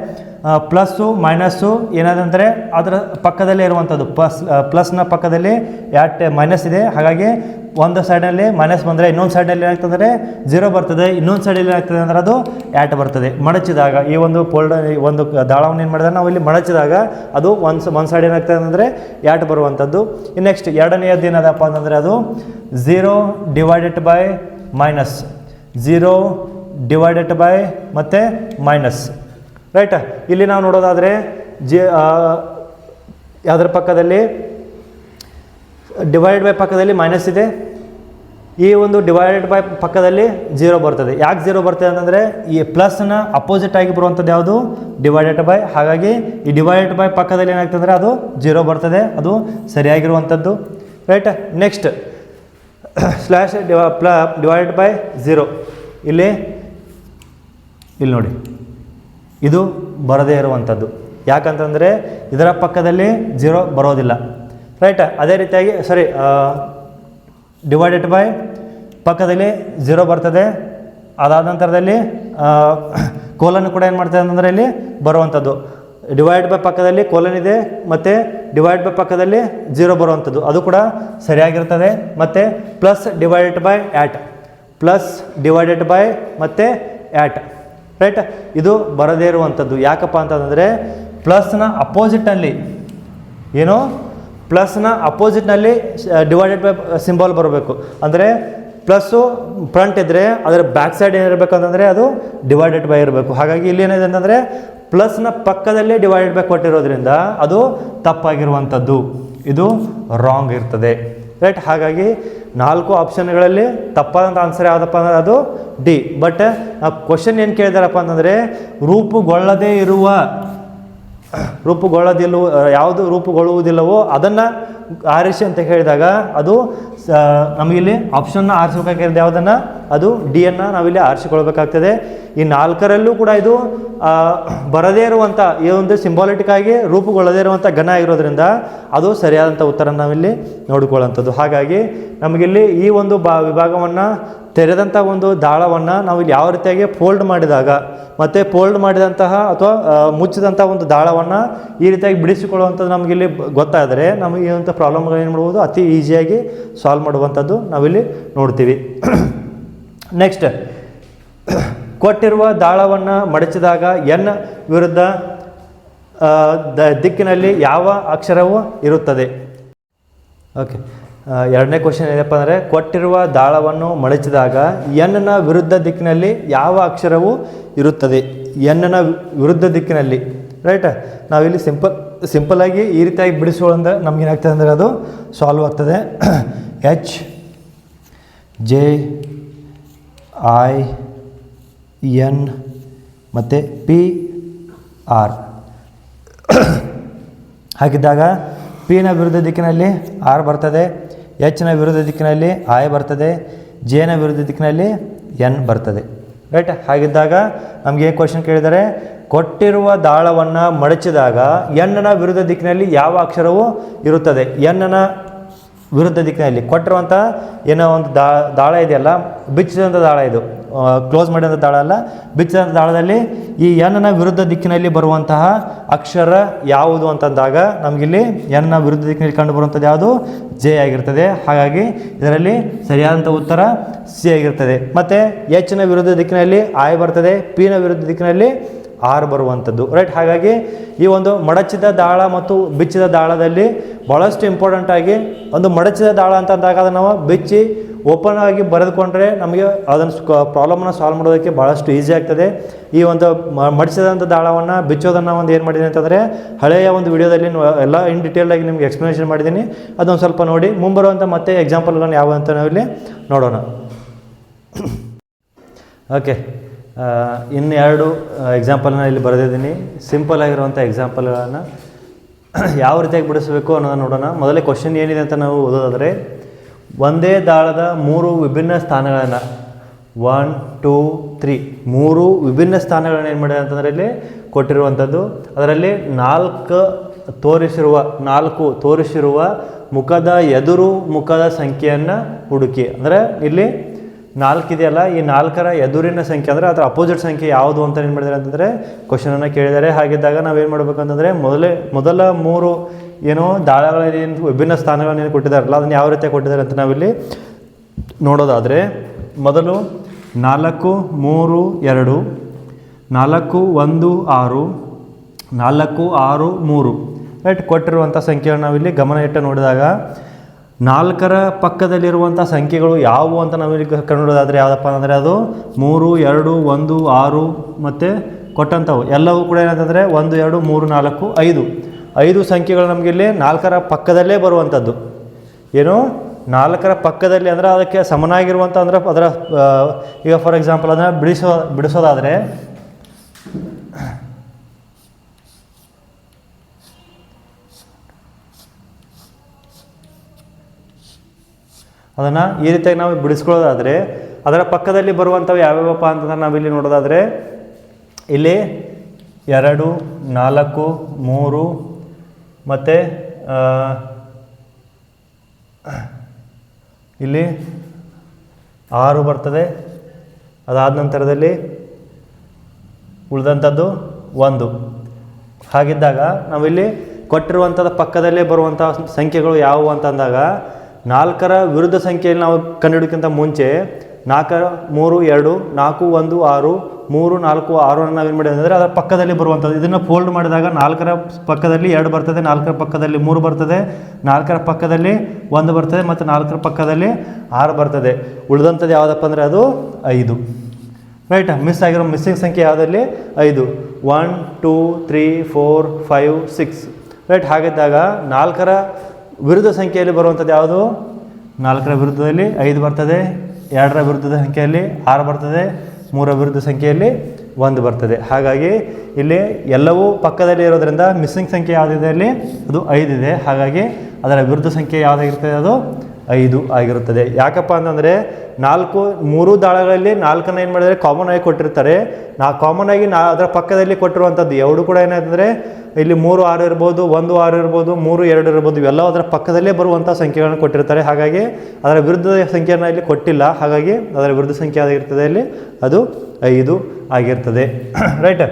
ಪ್ಲಸ್ಸು ಮೈನಸ್ಸು ಏನಾದಂದರೆ ಅದರ ಪಕ್ಕದಲ್ಲೇ ಇರುವಂಥದ್ದು ಪ್ಲಸ್ನ ಪಕ್ಕದಲ್ಲಿ ಆ್ಯಟ್ ಮೈನಸ್ ಇದೆ. ಹಾಗಾಗಿ ಒಂದು ಸೈಡಲ್ಲಿ ಮೈನಸ್ ಬಂದರೆ ಇನ್ನೊಂದು ಸೈಡಲ್ಲಿ ಏನಾಗ್ತದೆ 0 ಬರ್ತದೆ, ಇನ್ನೊಂದು ಸೈಡಲ್ಲಿ ಏನಾಗ್ತದೆ ಅಂದರೆ ಅದು ಆ್ಯಟ್ ಬರ್ತದೆ. ಮಡಚಿದಾಗ ಈ ಒಂದು ಒಂದು ದಾಳವನ್ನು ಏನು ಮಾಡಿದಾಗ ನಾವು ಇಲ್ಲಿ ಮಡಚಿದಾಗ ಅದು ಒಂದು ಸೈಡ್ ಏನಾಗ್ತದೆ ಅಂದರೆ ಆ್ಯಟ್ ಬರುವಂಥದ್ದು. ನೆಕ್ಸ್ಟ್ ಎರಡನೆಯದ್ದು ಏನದಪ್ಪ ಅಂತಂದರೆ ಅದು 0 divided by minus, 0 divided by ಮತ್ತು ಮೈನಸ್. ರೈಟ್. ಇಲ್ಲಿ ನಾವು ನೋಡೋದಾದರೆ ಅದರ ಪಕ್ಕದಲ್ಲಿ ಡಿವೈಡೆಡ್ ಬೈ ಪಕ್ಕದಲ್ಲಿ ಮೈನಸ್ ಇದೆ, ಈ ಒಂದು ಡಿವೈಡೆಡ್ ಬೈ ಪಕ್ಕದಲ್ಲಿ 0 ಬರ್ತದೆ. ಯಾಕೆ 0 ಬರ್ತದೆ ಅಂತಂದರೆ ಈ ಪ್ಲಸ್ನ ಅಪೋಸಿಟ್ ಆಗಿ ಬರುವಂಥದ್ದು ಯಾವುದು ಡಿವೈಡೆಡ್ ಬೈ. ಹಾಗಾಗಿ ಈ ಡಿವೈಡೆಡ್ ಬೈ ಪಕ್ಕದಲ್ಲಿ ಏನಾಗ್ತದೆ ಅಂದರೆ ಅದು 0 ಬರ್ತದೆ, ಅದು ಸರಿಯಾಗಿರುವಂಥದ್ದು. Right. Next slash divided by 0 ಇಲ್ಲಿ ನೋಡಿ ಇದು ಬರದೇ ಇರುವಂಥದ್ದು. ಯಾಕಂತಂದರೆ ಇದರ ಪಕ್ಕದಲ್ಲಿ 0 ಬರೋದಿಲ್ಲ. ರೈಟ್. ಅದೇ ರೀತಿಯಾಗಿ ಡಿವೈಡೆಡ್ ಬೈ ಪಕ್ಕದಲ್ಲಿ 0 ಬರ್ತದೆ. ಅದಾದ ನಂತರದಲ್ಲಿ ಕೋಲನ್ ಕೂಡ ಏನು ಮಾಡ್ತದೆ ಅಂತಂದರೆ ಇಲ್ಲಿ ಬರುವಂಥದ್ದು. ಡಿವೈಡ್ ಬೈ ಪಕ್ಕದಲ್ಲಿ ಕೋಲನ್ ಇದೆ ಮತ್ತು ಡಿವೈಡ್ ಬೈ ಪಕ್ಕದಲ್ಲಿ 0 ಬರುವಂಥದ್ದು, ಅದು ಕೂಡ ಸರಿಯಾಗಿರ್ತದೆ. ಮತ್ತು ಪ್ಲಸ್ ಡಿವೈಡೆಡ್ ಬೈ ಮತ್ತು ಆ್ಯಟ್. ರೈಟ್. ಇದು ಬರದೇ ಇರುವಂಥದ್ದು. ಯಾಕಪ್ಪ ಅಂತಂದರೆ ಪ್ಲಸ್ನ ಅಪೋಸಿಟ್ನಲ್ಲಿ ಡಿವೈಡೆಡ್ ಬೈ ಸಿಂಬಲ್ ಬರಬೇಕು. ಅಂದರೆ ಪ್ಲಸ್ಸು ಫ್ರಂಟ್ ಇದ್ದರೆ ಅದರ ಬ್ಯಾಕ್ ಸೈಡ್ ಏನಿರಬೇಕು ಅಂತಂದರೆ ಅದು ಡಿವೈಡೆಡ್ ಬೈ ಇರಬೇಕು. ಹಾಗಾಗಿ ಇಲ್ಲಿ ಏನಿದೆ ಅಂತಂದರೆ ಪ್ಲಸ್ನ ಪಕ್ಕದಲ್ಲೇ ಡಿವೈಡೆಡ್ ಬೈ ಕೊಟ್ಟಿರೋದ್ರಿಂದ ಅದು ತಪ್ಪಾಗಿರುವಂಥದ್ದು, ಇದು ರಾಂಗ್ ಇರ್ತದೆ. ರೈಟ್. ಹಾಗಾಗಿ 4 ಆಪ್ಷನ್ಗಳಲ್ಲಿ ತಪ್ಪಾದಂಥ ಆನ್ಸರ್ ಯಾವುದಪ್ಪ ಅಂದರೆ ಅದು ಡಿ. ಬಟ್ ಕ್ವಶನ್ ಏನು ಕೇಳಿದಾರಪ್ಪ ಅಂತಂದರೆ ಯಾವುದು ರೂಪುಗೊಳ್ಳುವುದಿಲ್ಲವೋ ಅದನ್ನು ಆರಿಸಿ ಅಂತ ಹೇಳಿದಾಗ ಅದು ನಮಗಿಲ್ಲಿ ಆಪ್ಷನ್ನ ಆರಿಸ್ಬೇಕಾಗಿರೋದು ಯಾವುದನ್ನು, ಅದು ಡಿ ಅನ್ನು ನಾವಿಲ್ಲಿ ಆರಿಸಿಕೊಳ್ಬೇಕಾಗ್ತದೆ. ಈ 4ರಲ್ಲೂ ಕೂಡ ಇದು ಬರದೇ ಇರುವಂಥ ಈ ಒಂದು ಸಿಂಬಾಲಿಟಿಕ್ ಆಗಿ ರೂಪುಗೊಳ್ಳದೇ ಇರುವಂಥ ಘನ ಆಗಿರೋದ್ರಿಂದ ಅದು ಸರಿಯಾದಂಥ ಉತ್ತರ ನಾವಿಲ್ಲಿ ನೋಡಿಕೊಳ್ಳುವಂಥದ್ದು. ಹಾಗಾಗಿ ನಮಗಿಲ್ಲಿ ಈ ಒಂದು ವಿಭಾಗವನ್ನು ತೆರೆದಂಥ ಒಂದು ದಾಳವನ್ನು ನಾವಿಲ್ಲಿ ಯಾವ ರೀತಿಯಾಗಿ ಫೋಲ್ಡ್ ಮಾಡಿದಾಗ ಮತ್ತು ಫೋಲ್ಡ್ ಮಾಡಿದಂತಹ ಅಥವಾ ಮುಚ್ಚಿದಂಥ ಒಂದು ದಾಳವನ್ನು ಈ ರೀತಿಯಾಗಿ ಬಿಡಿಸಿಕೊಳ್ಳುವಂಥದ್ದು ನಮಗಿಲ್ಲಿ ಗೊತ್ತಾದರೆ ನಮಗೆ ಈ ಅಂಥ ಪ್ರಾಬ್ಲಮ್ಗಳು ಏನು ಮಾಡ್ಬೋದು, ಅತಿ ಈಸಿಯಾಗಿ ಸಾಲ್ವ್ ಮಾಡುವಂಥದ್ದು ನಾವಿಲ್ಲಿ ನೋಡ್ತೀವಿ. ನೆಕ್ಸ್ಟ್, ಕೊಟ್ಟಿರುವ ದಾಳವನ್ನು ಮಡಚಿದಾಗ ಎನ್ ವಿರುದ್ಧ ದಿಕ್ಕಿನಲ್ಲಿ ಯಾವ ಅಕ್ಷರವು ಇರುತ್ತದೆ? ಓಕೆ, ಎರಡನೇ ಕ್ವಶನ್ ಏನಪ್ಪ ಅಂದರೆ, ಕೊಟ್ಟಿರುವ ದಾಳವನ್ನು ಮಡಚಿದಾಗ ಎನ್ನ ವಿರುದ್ಧ ದಿಕ್ಕಿನಲ್ಲಿ ಯಾವ ಅಕ್ಷರವು ಇರುತ್ತದೆ? ಎನ್ನ ವಿರುದ್ಧ ದಿಕ್ಕಿನಲ್ಲಿ, ರೈಟ್. ನಾವಿಲ್ಲಿ ಸಿಂಪಲ್ಲಾಗಿ ಈ ರೀತಿಯಾಗಿ ಬಿಡಿಸೋದ್ರಿಂದ ನಮಗೇನಾಗ್ತದೆ ಅಂದರೆ ಅದು ಸಾಲ್ವ್ ಆಗ್ತದೆ. H J I N ಮತ್ತು P R ಹಾಕಿದ್ದಾಗ ಪಿನ ವಿರುದ್ಧ ದಿಕ್ಕಿನಲ್ಲಿ ಆರ್ ಬರ್ತದೆ, ಎಚ್ನ ವಿರುದ್ಧ ದಿಕ್ಕಿನಲ್ಲಿ ಐ ಬರ್ತದೆ, ಜೆನ ವಿರುದ್ಧ ದಿಕ್ಕಿನಲ್ಲಿ ಎನ್ ಬರ್ತದೆ, ರೈಟ್. ಹಾಗಿದ್ದಾಗ ನಮಗೆ ಕ್ವಶನ್ ಕೇಳಿದರೆ, ಕೊಟ್ಟಿರುವ ದಾಳವನ್ನು ಮಡಚಿದಾಗ ಎನ್ನ ವಿರುದ್ಧ ದಿಕ್ಕಿನಲ್ಲಿ ಯಾವ ಅಕ್ಷರವು ಇರುತ್ತದೆ? ಎನ್ನ ವಿರುದ್ಧ ದಿಕ್ಕಿನಲ್ಲಿ ಕೊಟ್ಟಿರುವಂಥ ಏನೋ ಒಂದು ದಾಳ ಇದೆಯಲ್ಲ, ಬಿಚ್ಚಿದಂಥ ದಾಳ, ಇದು ಕ್ಲೋಸ್ ಮಾಡಿದಂಥ ದಾಳ ಅಲ್ಲ, ಬಿಚ್ಚಿದಂಥ ದಾಳದಲ್ಲಿ ಈ ಎನ್ನ ವಿರುದ್ಧ ದಿಕ್ಕಿನಲ್ಲಿ ಬರುವಂತಹ ಅಕ್ಷರ ಯಾವುದು ಅಂತಂದಾಗ ನಮಗಿಲ್ಲಿ ಎನ್ನ ವಿರುದ್ಧ ದಿಕ್ಕಿನಲ್ಲಿ ಕಂಡು ಬರುವಂಥದ್ದು ಯಾವುದು? ಜೆ ಆಗಿರ್ತದೆ. ಹಾಗಾಗಿ ಇದರಲ್ಲಿ ಸರಿಯಾದಂಥ ಉತ್ತರ ಸಿ ಆಗಿರ್ತದೆ. ಮತ್ತು ಎಚ್ನ ವಿರುದ್ಧ ದಿಕ್ಕಿನಲ್ಲಿ ಐ ಬರ್ತದೆ, ಪಿನ ವಿರುದ್ಧ ದಿಕ್ಕಿನಲ್ಲಿ ಆರ್ ಬರುವಂಥದ್ದು, ರೈಟ್. ಹಾಗಾಗಿ ಈ ಒಂದು ಮಡಚಿದ ದಾಳ ಮತ್ತು ಬಿಚ್ಚಿದ ದಾಳದಲ್ಲಿ ಭಾಳಷ್ಟು ಇಂಪಾರ್ಟೆಂಟಾಗಿ, ಒಂದು ಮಡಚಿದ ದಾಳ ಅಂತಂದಾಗ ಅದನ್ನು ನಾವು ಬಿಚ್ಚಿ ಓಪನ್ ಆಗಿ ಬರೆದುಕೊಂಡ್ರೆ ನಮಗೆ ಅದನ್ನು ಪ್ರಾಬ್ಲಮ್ನ ಸಾಲ್ವ್ ಮಾಡೋದಕ್ಕೆ ಭಾಳಷ್ಟು ಈಸಿ ಆಗ್ತದೆ. ಈ ಒಂದು ಮಡಿಸಿದಂಥ ದಾಳವನ್ನು ಬಿಚ್ಚೋದನ್ನು ಒಂದು ಏನು ಮಾಡಿದ್ದೀನಿ ಅಂತಂದರೆ, ಹಳೆಯ ಒಂದು ವಿಡಿಯೋದಲ್ಲಿ ಎಲ್ಲ ಇನ್ ಡೀಟೇಲ್ಡಾಗಿ ನಿಮ್ಗೆ ಎಕ್ಸ್ಪ್ಲನೇಷನ್ ಮಾಡಿದ್ದೀನಿ. ಅದೊಂದು ಸ್ವಲ್ಪ ನೋಡಿ. ಮುಂಬರುವಂಥ ಮತ್ತೆ ಎಕ್ಸಾಂಪಲ್ಗಳನ್ನು ಯಾವ ಅಂತ ನಾವಿಲ್ಲಿ ನೋಡೋಣ. ಓಕೆ, ಇನ್ನೆರಡು ಎಕ್ಸಾಂಪಲ್ನ ಇಲ್ಲಿ ಬರೆದಿದ್ದೀನಿ. ಸಿಂಪಲ್ ಆಗಿರುವಂಥ ಎಕ್ಸಾಂಪಲ್ಗಳನ್ನು ಯಾವ ರೀತಿಯಾಗಿ ಬಿಡಿಸಬೇಕು ಅನ್ನೋದನ್ನು ನೋಡೋಣ. ಮೊದಲೇ ಕ್ವಶನ್ ಏನಿದೆ ಅಂತ ನಾವು ಓದೋದಾದರೆ, ಒಂದೇ ದಾಳದ 3 ವಿಭಿನ್ನ ಸ್ಥಾನಗಳನ್ನು 1 2 3 3 ವಿಭಿನ್ನ ಸ್ಥಾನಗಳನ್ನು ಏನು ಮಾಡಿದೆ ಅಂತಂದರೆ ಇಲ್ಲಿ ಕೊಟ್ಟಿರುವಂಥದ್ದು. ಅದರಲ್ಲಿ 4 ತೋರಿಸಿರುವ ಮುಖದ ಎದುರು ಮುಖದ ಸಂಖ್ಯೆಯನ್ನು ಹುಡುಕಿ. ಅಂದರೆ ಇಲ್ಲಿ 4 ಇದೆಯಲ್ಲ, ಈ 4ರ ಎದುರಿನ ಸಂಖ್ಯೆ ಅಂದರೆ ಅದರ ಅಪೋಸಿಟ್ ಸಂಖ್ಯೆ ಯಾವುದು ಅಂತ ಏನು ಮಾಡಿದ್ದಾರೆ ಅಂತಂದರೆ ಕ್ವಶನನ್ನು ಕೇಳಿದ್ದಾರೆ. ಹಾಗಿದ್ದಾಗ ನಾವೇನು ಮಾಡಬೇಕಂತಂದರೆ, ಮೊದಲ 3 ಏನೋ ದಾಳಗಳೇನು ವಿಭಿನ್ನ ಸ್ಥಾನಗಳನ್ನೇನು ಕೊಟ್ಟಿದ್ದಾರಲ್ಲ, ಅದನ್ನು ಯಾವ ರೀತಿ ಕೊಟ್ಟಿದ್ದಾರೆ ಅಂತ ನಾವಿಲ್ಲಿ ನೋಡೋದಾದರೆ, ಮೊದಲು 4 3 2 4 1 6 4 6 3 ರೈಟ್. ಕೊಟ್ಟಿರುವಂಥ ಸಂಖ್ಯೆಯನ್ನು ನಾವಿಲ್ಲಿ ಗಮನ ಇಟ್ಟು ನೋಡಿದಾಗ 4ರ ಪಕ್ಕದಲ್ಲಿರುವಂಥ ಸಂಖ್ಯೆಗಳು ಯಾವುವು ಅಂತ ನಾವಿಲ್ಲಿ ಕಂಡುಹಿಡಿಯೋದಾದರೆ ಯಾವುದಪ್ಪ ಅಂದರೆ ಅದು 3 2 1 6 ಮತ್ತು ಕೊಟ್ಟಂಥವು ಎಲ್ಲವೂ ಕೂಡ ಏನಂತಂದರೆ 1 2 3 4 5 ಸಂಖ್ಯೆಗಳು ನಮಗಿಲ್ಲಿ 4ರ ಪಕ್ಕದಲ್ಲೇ ಬರುವಂಥದ್ದು. ಏನು 4ರ ಪಕ್ಕದಲ್ಲಿ ಅಂದರೆ ಅದಕ್ಕೆ ಸಮನಾಗಿರುವಂಥ ಅಂದರೆ ಅದರ ಈಗ ಫಾರ್ ಎಕ್ಸಾಂಪಲ್ ಅದನ್ನು ಬಿಡಿಸೋದಾದರೆ ಅದನ್ನು ಈ ರೀತಿಯಾಗಿ ನಾವು ಬಿಡಿಸ್ಕೊಳ್ಳೋದಾದರೆ ಅದರ ಪಕ್ಕದಲ್ಲಿ ಬರುವಂಥವು ಯಾವ್ಯಾವಪ್ಪ ಅಂತಂದ್ರೆ ನಾವಿಲ್ಲಿ ನೋಡೋದಾದರೆ, ಇಲ್ಲಿ 2 4 3 ಮತ್ತು ಇಲ್ಲಿ 6 ಬರ್ತದೆ. ಅದಾದ ನಂತರದಲ್ಲಿ ಉಳಿದಂಥದ್ದು 1. ಹಾಗಿದ್ದಾಗ ನಾವಿಲ್ಲಿ ಕೊಟ್ಟಿರುವಂಥದ್ದು ಪಕ್ಕದಲ್ಲೇ ಬರುವಂಥ ಸಂಖ್ಯೆಗಳು ಯಾವುವು ಅಂತಂದಾಗ 4ರ ವಿರುದ್ಧ ಸಂಖ್ಯೆಯಲ್ಲಿ ನಾವು ಕಂಡುಹಿಡಿಯೋಕ್ಕಿಂತ ಮುಂಚೆ 4 3 2 4 1 6 3 4 6 ನಾವೇನು ಮಾಡಿದೆ ಅಂದರೆ ಅದರ ಪಕ್ಕದಲ್ಲಿ ಬರುವಂಥದ್ದು. ಇದನ್ನು ಫೋಲ್ಡ್ ಮಾಡಿದಾಗ 4ರ ಪಕ್ಕದಲ್ಲಿ 2 ಬರ್ತದೆ, 4ರ ಪಕ್ಕದಲ್ಲಿ 3 ಬರ್ತದೆ, 4ರ ಪಕ್ಕದಲ್ಲಿ 1 ಬರ್ತದೆ ಮತ್ತು 4ರ ಪಕ್ಕದಲ್ಲಿ 6 ಬರ್ತದೆ. ಉಳಿದಂಥದ್ದು ಯಾವುದಪ್ಪ ಅಂದರೆ ಅದು 5, ರೈಟ್. ಮಿಸ್ಸಿಂಗ್ ಸಂಖ್ಯೆ ಯಾವುದಲ್ಲಿ 5 1 2 3 4 5 6 ರೈಟ್. ಹಾಗಿದ್ದಾಗ 4ರ ವಿರುದ್ಧ ಸಂಖ್ಯೆಯಲ್ಲಿ ಬರುವಂಥದ್ದು ಯಾವುದು? 4ರ ವಿರುದ್ಧದಲ್ಲಿ 5 ಬರ್ತದೆ, 2ರ ವಿರುದ್ಧದ ಸಂಖ್ಯೆಯಲ್ಲಿ 6 ಬರ್ತದೆ, 3ರ ವಿರುದ್ಧ ಸಂಖ್ಯೆಯಲ್ಲಿ 1 ಬರ್ತದೆ. ಹಾಗಾಗಿ ಇಲ್ಲಿ ಎಲ್ಲವೂ ಪಕ್ಕದಲ್ಲಿ ಇರೋದರಿಂದ ಮಿಸ್ಸಿಂಗ್ ಸಂಖ್ಯೆ ಯಾವುದಿದೆ ಅಲ್ಲಿ ಅದು 5 ಇದೆ. ಹಾಗಾಗಿ ಅದರ ವಿರುದ್ಧ ಸಂಖ್ಯೆ ಯಾವುದಾಗಿರ್ತದೆ ಅದು 5 ಆಗಿರುತ್ತದೆ. ಯಾಕಪ್ಪ ಅಂತಂದರೆ ಮೂರು ದಾಳಗಳಲ್ಲಿ 4 ಏನು ಮಾಡಿದರೆ ಕಾಮನ್ ಆಗಿ ಕೊಟ್ಟಿರ್ತಾರೆ. ಕಾಮನ್ ಆಗಿ ಅದರ ಪಕ್ಕದಲ್ಲಿ ಕೊಟ್ಟಿರುವಂಥದ್ದು ಎರಡು ಕೂಡ ಏನಾಯ್ತಂದರೆ ಇಲ್ಲಿ 3 6 ಇರ್ಬೋದು, 1 6 ಇರ್ಬೋದು, 3 2 ಇರ್ಬೋದು, ಇವೆಲ್ಲ ಅದರ ಪಕ್ಕದಲ್ಲೇ ಬರುವಂಥ ಸಂಖ್ಯೆಗಳನ್ನು ಕೊಟ್ಟಿರ್ತಾರೆ. ಹಾಗಾಗಿ ಅದರ ವಿರುದ್ಧದ ಸಂಖ್ಯೆಯನ್ನು ಇಲ್ಲಿ ಕೊಟ್ಟಿಲ್ಲ, ಹಾಗಾಗಿ ಅದರ ವಿರುದ್ಧ ಸಂಖ್ಯೆ ಆಗಿರ್ತದೆ ಇಲ್ಲಿ ಅದು 5 ಆಗಿರ್ತದೆ. ರೈಟ್.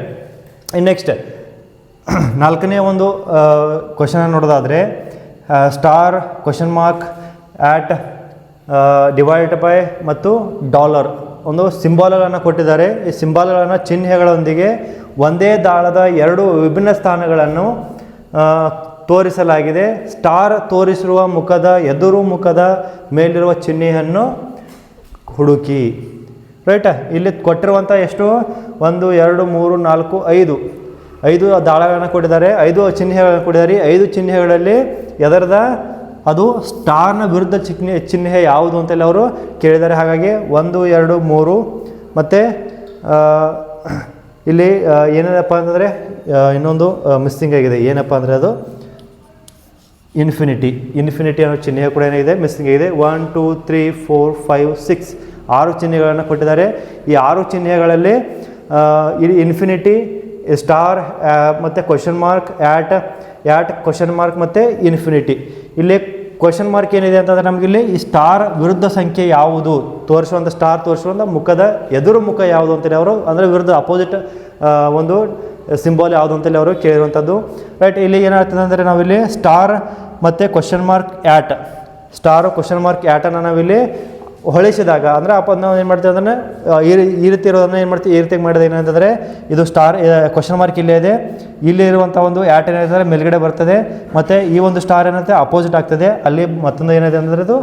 ನೆಕ್ಸ್ಟ್ 4ನೇ ಒಂದು ಕ್ವಶನ್ ನೋಡೋದಾದರೆ star, question mark, at, divided by ಮತ್ತು ಡಾಲರ್ ಒಂದು ಸಿಂಬಾಲ್ಗಳನ್ನು ಕೊಟ್ಟಿದ್ದಾರೆ. ಈ ಸಿಂಬಾಲ್ಗಳನ್ನು ಚಿಹ್ನೆಗಳೊಂದಿಗೆ ಒಂದೇ ದಾಳದ 2 ವಿಭಿನ್ನ ಸ್ಥಾನಗಳನ್ನು ತೋರಿಸಲಾಗಿದೆ. ಸ್ಟಾರ್ ತೋರಿಸಿರುವ ಮುಖದ ಎದುರು ಮುಖದ ಮೇಲಿರುವ ಚಿಹ್ನೆಯನ್ನು ಹುಡುಕಿ. ರೈಟ್. ಇಲ್ಲಿ ಕೊಟ್ಟಿರುವಂಥ ಎಷ್ಟು 1 2 3 4 5 ದಾಳಗಳನ್ನು ಕೊಟ್ಟಿದ್ದಾರೆ, 5 ಚಿಹ್ನೆಗಳನ್ನು ಕೊಟ್ಟಿದ್ದಾರೆ. 5 ಚಿಹ್ನೆಗಳಲ್ಲಿ ಎದರದ ಅದು ಸ್ಟಾರ್ನ ವಿರುದ್ಧ ಚಿಹ್ನೆ ಯಾವುದು ಅಂತೇಳಿ ಅವರು ಕೇಳಿದ್ದಾರೆ. ಹಾಗಾಗಿ 1 2 3 ಮತ್ತು ಇಲ್ಲಿ ಏನೇನಪ್ಪ ಅಂತಂದರೆ ಇನ್ನೊಂದು ಮಿಸ್ಸಿಂಗ್ ಆಗಿದೆ. ಏನಪ್ಪ ಅಂದರೆ ಅದು ಇನ್ಫಿನಿಟಿ ಅನ್ನೋ ಚಿಹ್ನೆ ಕೂಡ ಏನಾಗಿದೆ ಮಿಸ್ಸಿಂಗ್ ಆಗಿದೆ. 1 2 3 4 5 6 6 ಚಿಹ್ನೆಗಳನ್ನು ಕೊಟ್ಟಿದ್ದಾರೆ. ಈ 6 ಚಿಹ್ನೆಗಳಲ್ಲಿ ಇನ್ಫಿನಿಟಿ, ಸ್ಟಾರ್ ಮತ್ತು ಕ್ವಶನ್ ಮಾರ್ಕ್, ಆಟ್ ಕ್ವಶನ್ ಮಾರ್ಕ್ ಮತ್ತು ಇನ್ಫಿನಿಟಿ. ಇಲ್ಲಿ ಕ್ವಶನ್ ಮಾರ್ಕ್ ಏನಿದೆ ಅಂತಂದರೆ ನಮಗಿಲ್ಲಿ ಈ ಸ್ಟಾರ್ ವಿರುದ್ಧ ಸಂಖ್ಯೆ ಯಾವುದು ತೋರಿಸುವಂಥ ಸ್ಟಾರ್ ತೋರಿಸುವಂಥ ಮುಖದ ಎದುರು ಮುಖ ಯಾವುದು ಅಂತೇಳಿ ಅವರು ಅಂದರೆ ವಿರುದ್ಧ ಅಪೋಸಿಟ್ ಒಂದು ಸಿಂಬಾಲ್ ಯಾವುದು ಅಂತೇಳಿ ಅವರು ಕೇಳಿರುವಂಥದ್ದು. ರೈಟ್. ಇಲ್ಲಿ ಏನಾಗ್ತದೆ ಅಂದರೆ ನಾವಿಲ್ಲಿ ಸ್ಟಾರ್ ಮತ್ತು ಕ್ವಶನ್ ಮಾರ್ಕ್ ಆಟ್, ಸ್ಟಾರು ಕ್ವಶನ್ ಮಾರ್ಕ್ ಆ್ಯಟನ್ನು ನಾವಿಲ್ಲಿ ಹೊಳಿಸಿದಾಗ ಅಂದರೆ ನಾವು ಏನು ಮಾಡ್ತೀವಿ ಅಂದರೆ ಈ ರೀತಿ ಇರೋದನ್ನು ಏನು ಮಾಡ್ತೀವಿ, ಈ ರೀತಿ ಮಾಡಿದ ಏನಂತಂದರೆ ಇದು ಸ್ಟಾರ್ ಕ್ವಶನ್ ಮಾರ್ಕ್ ಇಲ್ಲೇ ಇದೆ, ಇಲ್ಲಿ ಇರುವಂಥ ಒಂದು ಆ್ಯಟ್ ಏನಿದೆ ಮೇಲ್ಗಡೆ ಬರ್ತದೆ, ಮತ್ತು ಈ ಒಂದು ಸ್ಟಾರ್ ಏನಂತೆ ಅಪೋಸಿಟ್ ಆಗ್ತದೆ. ಅಲ್ಲಿ ಮತ್ತೊಂದು ಏನಿದೆ ಅಂದರೆ ಅದು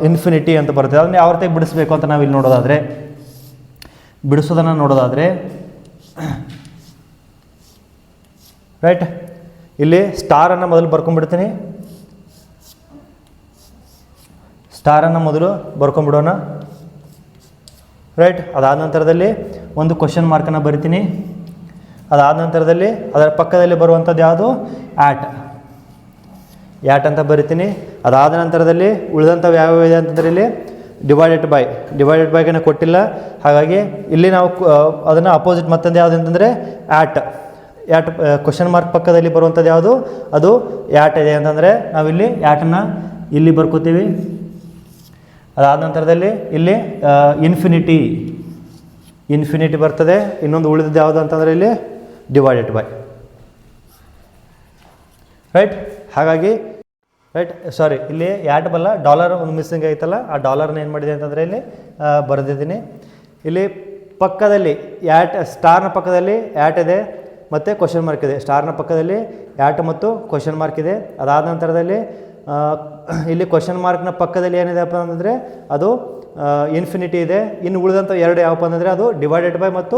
ಇನ್ಫಿನಿಟಿ ಅಂತ ಬರ್ತದೆ. ಅದನ್ನು ಯಾವ ರೀತಿ ಬಿಡಿಸ್ಬೇಕು ಅಂತ ನಾವು ಇಲ್ಲಿ ನೋಡೋದಾದರೆ ಬಿಡಿಸೋದನ್ನು ನೋಡೋದಾದರೆ ರೈಟ್. ಇಲ್ಲಿ ಸ್ಟಾರನ್ನು ಮೊದಲು ಬರ್ಕೊಂಡ್ಬಿಡ್ತೀನಿ. ಸ್ಟಾರನ್ನು ಮೊದಲು ಬರ್ಕೊಂಡ್ಬಿಡೋಣ. ರೈಟ್. ಅದಾದ ನಂತರದಲ್ಲಿ ಒಂದು ಕ್ವಶನ್ ಮಾರ್ಕನ್ನು ಬರಿತೀನಿ. ಅದಾದ ನಂತರದಲ್ಲಿ ಅದರ ಪಕ್ಕದಲ್ಲಿ ಬರುವಂಥದ್ದು ಯಾವುದು ಆ್ಯಟ್ ಅಂತ ಬರಿತೀನಿ. ಅದಾದ ನಂತರದಲ್ಲಿ ಉಳಿದಂಥವು ಯಾವ್ಯಾವ ಇದೆ ಅಂತಂದರೆ ಇಲ್ಲಿ ಡಿವೈಡೆಡ್ ಬೈಗನ್ನು ಕೊಟ್ಟಿಲ್ಲ, ಹಾಗಾಗಿ ಇಲ್ಲಿ ನಾವು ಅದನ್ನು ಅಪೋಸಿಟ್ ಮತ್ತೊಂದು ಯಾವುದು ಅಂತಂದರೆ ಆ್ಯಟ್ ಕ್ವಶನ್ ಮಾರ್ಕ್ ಪಕ್ಕದಲ್ಲಿ ಬರುವಂಥದ್ದು ಯಾವುದು ಅದು ಆ್ಯಟ್ ಇದೆ ಅಂತಂದರೆ ನಾವಿಲ್ಲಿ ಆ್ಯಟನ್ನು ಇಲ್ಲಿ ಬರ್ಕೋತೀವಿ. ಅದಾದ ನಂತರದಲ್ಲಿ ಇಲ್ಲಿ ಇನ್ಫಿನಿಟಿ ಬರ್ತದೆ. ಇನ್ನೊಂದು ಉಳಿದಿದ್ದು ಯಾವುದು ಅಂತಂದರೆ ಇಲ್ಲಿ ಡಿವೈಡೆಡ್ ಬೈ. ರೈಟ್. ಹಾಗಾಗಿ ಇಲ್ಲಿ ಆ್ಯಟ್ ಬಲ್ಲ ಡಾಲರ್ ಒಂದು ಮಿಸ್ಸಿಂಗ್ ಐತಲ್ಲ, ಆ ಡಾಲರ್ನ ಏನು ಮಾಡಿದೆ ಅಂತಂದರೆ ಇಲ್ಲಿ ಬರೆದಿದ್ದೀನಿ. ಇಲ್ಲಿ ಪಕ್ಕದಲ್ಲಿ ಸ್ಟಾರ್ನ ಪಕ್ಕದಲ್ಲಿ ಆ್ಯಟ್ ಇದೆ ಮತ್ತು ಕ್ವಶನ್ ಮಾರ್ಕ್ ಇದೆ. ಸ್ಟಾರ್ನ ಪಕ್ಕದಲ್ಲಿ ಆ್ಯಟ್ ಮತ್ತು ಕ್ವಶನ್ ಮಾರ್ಕ್ ಇದೆ. ಅದಾದ ನಂತರದಲ್ಲಿ ಇಲ್ಲಿ ಕ್ವಶನ್ ಮಾರ್ಕ್ನ ಪಕ್ಕದಲ್ಲಿ ಏನಿದೆಪ್ಪ ಅಂತಂದರೆ ಅದು ಇನ್ಫಿನಿಟಿ ಇದೆ. ಇನ್ನು ಉಳಿದಂಥ 2 ಯಾವಪ್ಪ ಅಂತಂದರೆ ಅದು ಡಿವೈಡೆಡ್ ಬೈ ಮತ್ತು